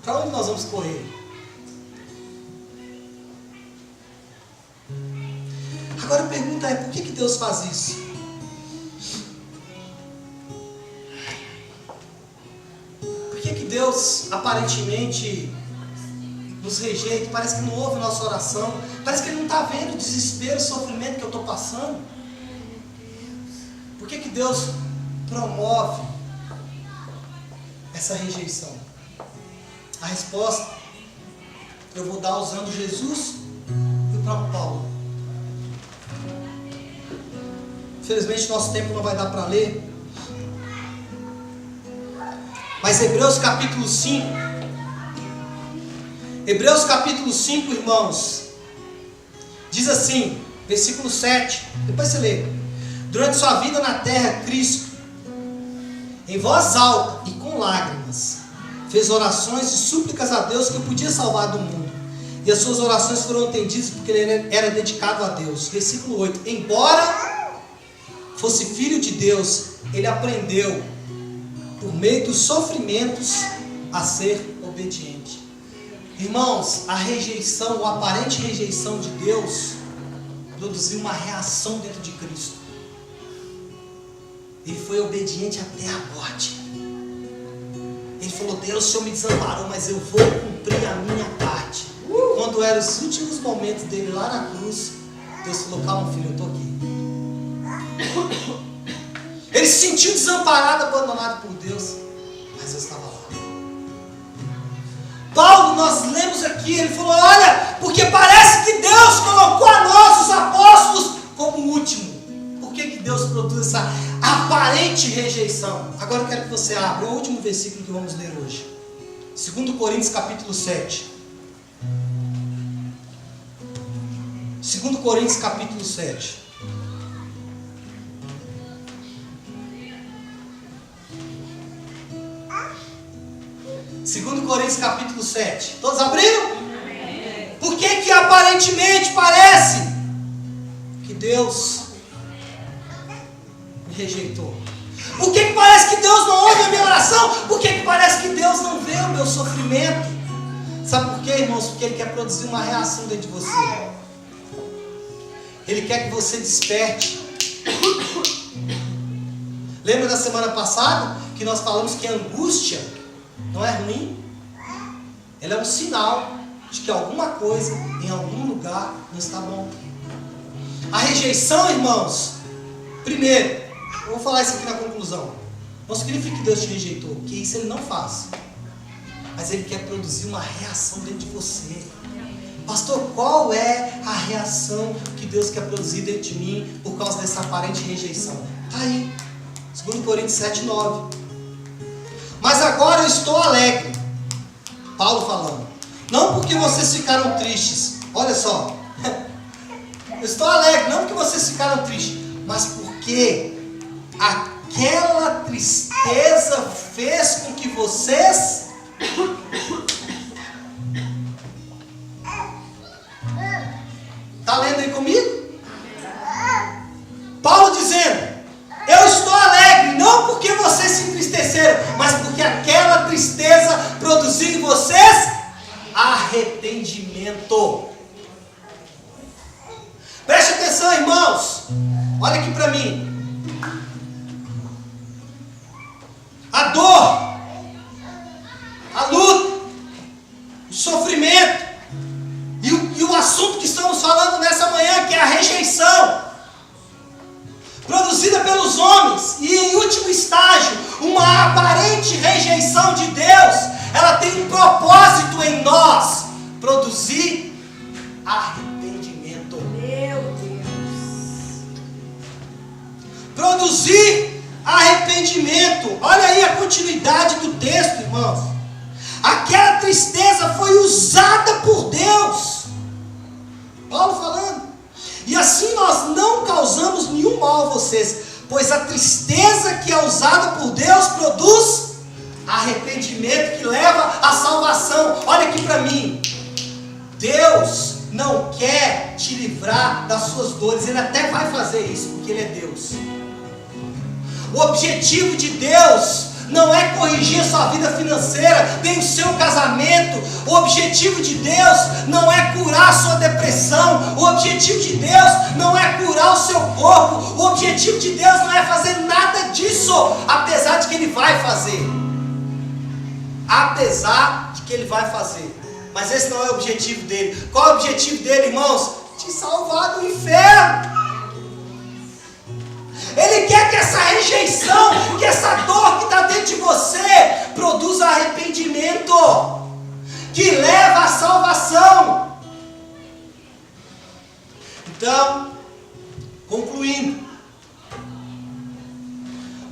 Para onde nós vamos correr? Agora a pergunta é: por que Deus faz isso? Por que Deus aparentemente nos rejeita? Parece que não ouve nossa oração. Parece que Ele não está vendo o desespero, o sofrimento que eu estou passando. Por que Deus promove essa rejeição? A resposta eu vou dar usando Jesus e o próprio Paulo. Infelizmente nosso tempo não vai dar para ler, mas Hebreus capítulo 5, irmãos, diz assim, versículo 7, depois você lê: durante sua vida na terra, Cristo, em voz alta e com lágrimas, fez orações e súplicas a Deus que o podia salvar do mundo. E as suas orações foram atendidas porque ele era dedicado a Deus. Versículo 8. Embora fosse filho de Deus, ele aprendeu, por meio dos sofrimentos, a ser obediente. Irmãos, a rejeição, a aparente rejeição de Deus, produziu uma reação dentro de Cristo. Ele foi obediente até a morte. Ele falou: Deus, o Senhor me desamparou, mas eu vou cumprir a minha parte. E quando eram os últimos momentos dele lá na cruz, Deus falou: calma, filho, eu estou aqui. Ele se sentiu desamparado, abandonado por Deus, mas Deus estava lá. Paulo, nós lemos aqui, ele falou: olha, porque parece que Deus colocou a nós, os apóstolos, como o último. Por que Deus produz essa aparente rejeição? Agora eu quero que você abra o último versículo que vamos ler hoje. 2 Coríntios capítulo 7. 2 Coríntios capítulo 7. 2 Coríntios capítulo 7. Todos abriram? Por que aparentemente parece que Deus me rejeitou? Por que parece que Deus não ouve a minha oração? Por que parece que Deus não vê o meu sofrimento? Sabe por quê, irmãos? Porque Ele quer produzir uma reação dentro de você. Ele quer que você desperte. Lembra da semana passada que nós falamos que a angústia não é ruim? Ela é um sinal de que alguma coisa em algum lugar não está bom. A rejeição, irmãos, primeiro, eu vou falar isso aqui na conclusão, não significa que Deus te rejeitou, que isso Ele não faz. mas Ele quer produzir uma reação dentro de você. Pastor, qual é a reação que Deus quer produzir dentro de mim por causa dessa aparente rejeição? Está aí, 2 Coríntios 7, 9. Mas agora eu estou alegre, Paulo falando, não porque vocês ficaram tristes, olha só, eu estou alegre, não porque vocês ficaram tristes, mas porque aquela tristeza fez com que vocês está lendo aí comigo? Paulo dizendo, eu estou alegre, não porque vocês se entristeceram, mas porque aquela tristeza produziu em vocês arrependimento. Preste atenção, irmãos. Olha aqui para mim. A dor, a luta, o sofrimento e o assunto que estamos falando nessa manhã, que é a rejeição, produzida pelos homens, e em último estágio, uma aparente rejeição de Deus, ela tem um propósito em nós: produzir arrependimento. Meu Deus. Produzir arrependimento. Olha aí a continuidade do texto, irmãos. Aquela tristeza foi usada por Deus. Paulo falando. E assim nós não causamos nenhum mal a vocês, pois a tristeza que é usada por Deus produz arrependimento que leva à salvação. Olha aqui para mim. Deus não quer te livrar das suas dores. Ele até vai fazer isso, porque Ele é Deus. O objetivo de Deus não é corrigir a sua vida financeira, nem o seu casamento. O objetivo de Deus não é curar a sua depressão. O objetivo de Deus não é curar o seu corpo. O objetivo de Deus não é fazer nada disso, apesar de que Ele vai fazer. Apesar de que Ele vai fazer. Mas esse não é o objetivo dele. Qual é o objetivo dele, irmãos? Te salvar do inferno. Ele quer que essa rejeição, que essa dor que está dentro de você produza arrependimento, que leva à salvação. Então, concluindo,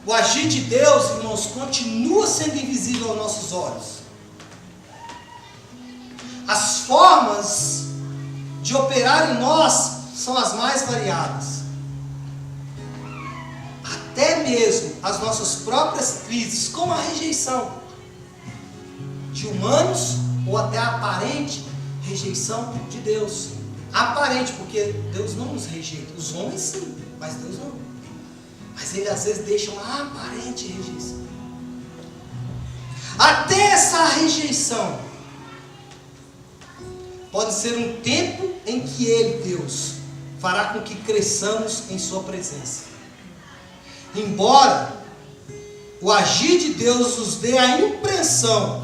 o agir de Deus, irmãos, continua sendo invisível aos nossos olhos. As formas de operar em nós são as mais variadas. Até mesmo as nossas próprias crises, como a rejeição de humanos, ou até a aparente rejeição de Deus. Aparente, porque Deus não nos rejeita. Os homens sim, mas Deus não. Mas Ele às vezes deixa uma aparente rejeição. Até essa rejeição pode ser um tempo em que Ele, Deus, fará com que cresçamos em Sua presença. Embora o agir de Deus nos dê a impressão,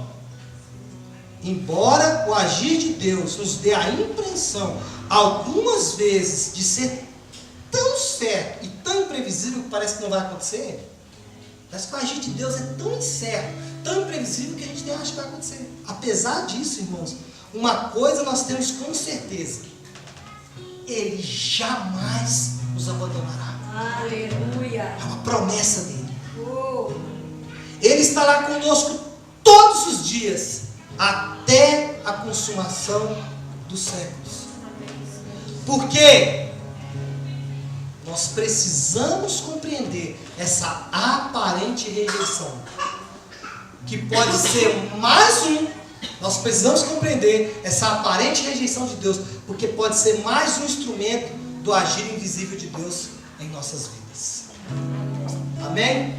algumas vezes, de ser tão certo e tão imprevisível que parece que não vai acontecer. Parece que o agir de Deus é tão incerto, tão imprevisível que a gente nem acha que vai acontecer. Apesar disso, irmãos, uma coisa nós temos com certeza: Ele jamais nos abandonará. Aleluia. É uma promessa dele. Oh. Ele estará conosco todos os dias, até a consumação dos séculos. Porque nós precisamos compreender essa aparente rejeição, que pode ser mais um. Nós precisamos compreender essa aparente rejeição de Deus, porque pode ser mais um instrumento do agir invisível de Deus em nossas vidas. Amém?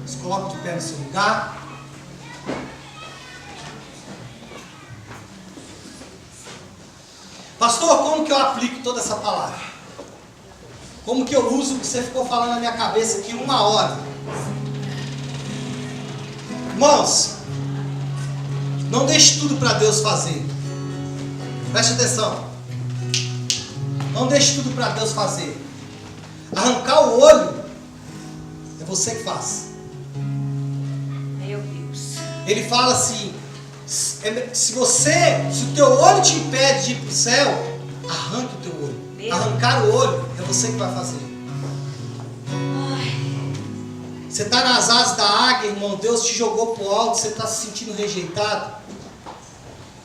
Se coloque de pé no seu lugar. Pastor, como que eu aplico toda essa palavra? Como que eu uso o que você ficou falando na minha cabeça aqui 1 hora? Irmãos, não deixe tudo para Deus fazer. Preste atenção. Não deixe tudo para Deus fazer. Arrancar o olho é você que faz. Meu Deus. Ele fala assim: Se o teu olho te impede de ir para o céu, arranque o teu olho. Arrancar o olho é você que vai fazer. Você está nas asas da águia, irmão. Deus te jogou para o alto. Você está se sentindo rejeitado.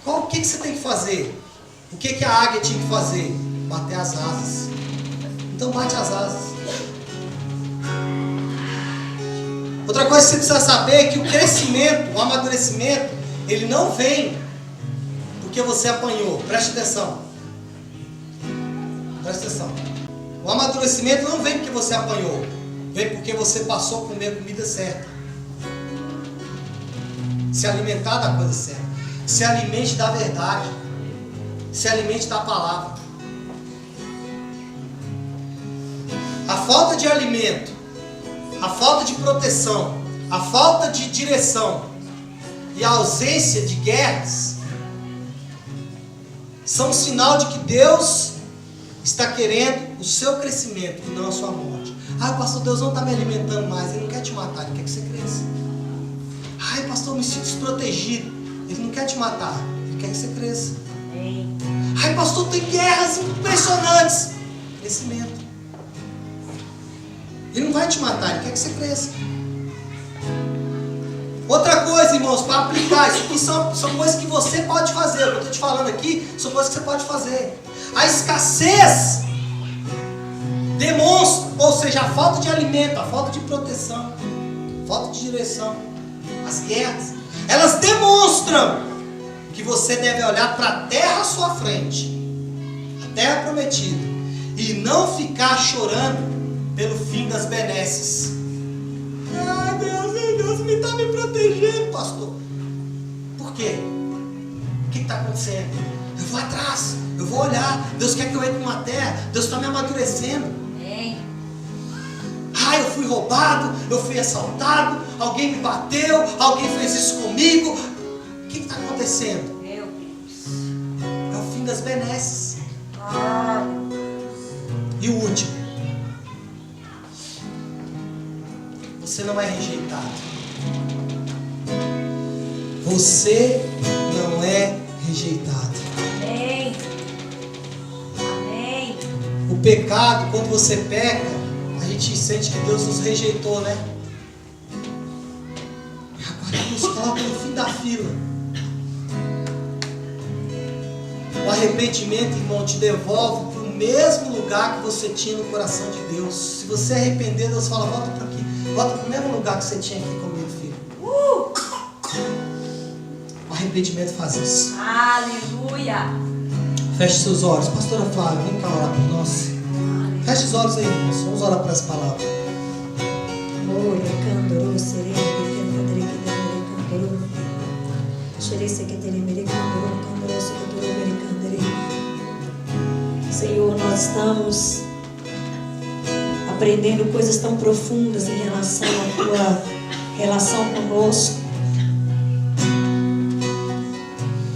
O que você tem que fazer? O que a águia tinha que fazer? Bater as asas. Então bate as asas. Outra coisa que você precisa saber é que o crescimento, o amadurecimento, ele não vem porque você apanhou. Preste atenção. Preste atenção. O amadurecimento não vem porque você apanhou. Vem porque você passou a comer a comida certa. Se alimentar da coisa certa. Se alimente da verdade. Se alimente da palavra. A falta de alimento, a falta de proteção, a falta de direção e a ausência de guerras são um sinal de que Deus está querendo o seu crescimento e não a sua morte. Ai, pastor, Deus não está me alimentando mais. Ele não quer te matar, Ele quer que você cresça. Ai, pastor, eu me sinto desprotegido. Ele não quer te matar, Ele quer que você cresça. Ai, pastor, tem guerras impressionantes. Crescimento. Ele não vai te matar, Ele quer que você cresça. Outra coisa, irmãos, para aplicar, isso aqui são coisas que você pode fazer. O que eu estou te falando aqui são coisas que você pode fazer. A escassez demonstra, ou seja, a falta de alimento, a falta de proteção, a falta de direção, as guerras, elas demonstram que você deve olhar para a terra à sua frente, a terra prometida, e não ficar chorando pelo fim das benesses. Ai, Deus me está me protegendo, pastor. Por quê? O que está acontecendo? Eu vou atrás, eu vou olhar. Deus quer que eu entre numa terra. Deus está me amadurecendo. Ai, eu fui roubado, eu fui assaltado, alguém me bateu, alguém fez isso comigo. O que está acontecendo? Meu Deus. É o fim das benesses. E o último. Você não é rejeitado. Você não é rejeitado. Amém. Amém. O pecado, quando você peca, a gente sente que Deus nos rejeitou, né? Agora Deus coloca no fim da fila. O arrependimento, irmão, te devolve para o mesmo lugar que você tinha no coração de Deus. Se você arrepender, Deus fala, volta para aqui. Volta para o mesmo lugar que você tinha aqui comigo, filho. O arrependimento faz isso. Aleluia. Feche seus olhos. Pastora Flávia, vem cá orar por nós. Feche os olhos aí, irmãos. Vamos orar por essa palavra. Senhor, nós estamos aprendendo coisas tão profundas em relação à tua relação conosco.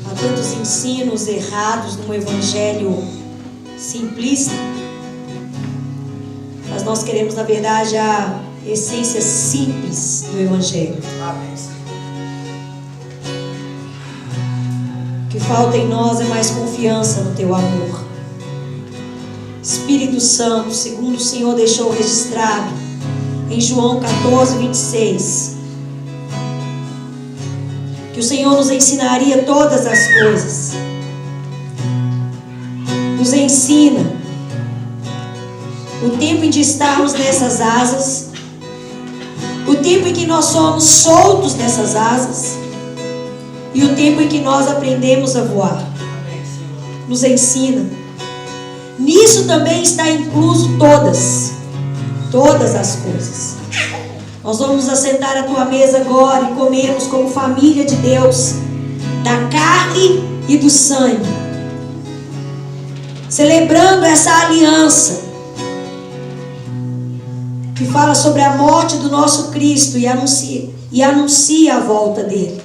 Há tantos ensinos errados no evangelho simplista, mas nós queremos, na verdade, a essência simples do evangelho. Amém. O que falta em nós é mais confiança no teu amor. Espírito Santo, segundo o Senhor deixou registrado em João 14, 26, que o Senhor nos ensinaria todas as coisas. Nos ensina o tempo em que estarmos nessas asas, o tempo em que nós somos soltos nessas asas e o tempo em que nós aprendemos a voar. Nos ensina. Nisso também está incluso todas as coisas. Nós vamos assentar à tua mesa agora e comermos como família de Deus, da carne e do sangue, celebrando essa aliança que fala sobre a morte do nosso Cristo e anuncia a volta dele.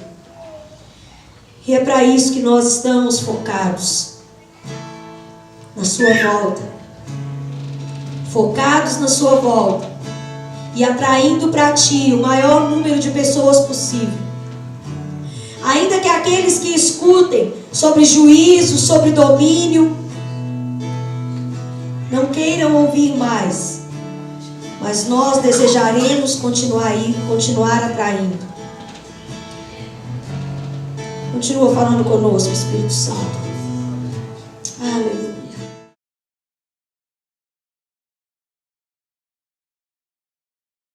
E é para isso que nós estamos focados na sua volta, focados na sua volta e atraindo para ti o maior número de pessoas possível. Ainda que aqueles que escutem sobre juízo, sobre domínio, não queiram ouvir mais, mas nós desejaremos continuar atraindo. Continua falando conosco, Espírito Santo.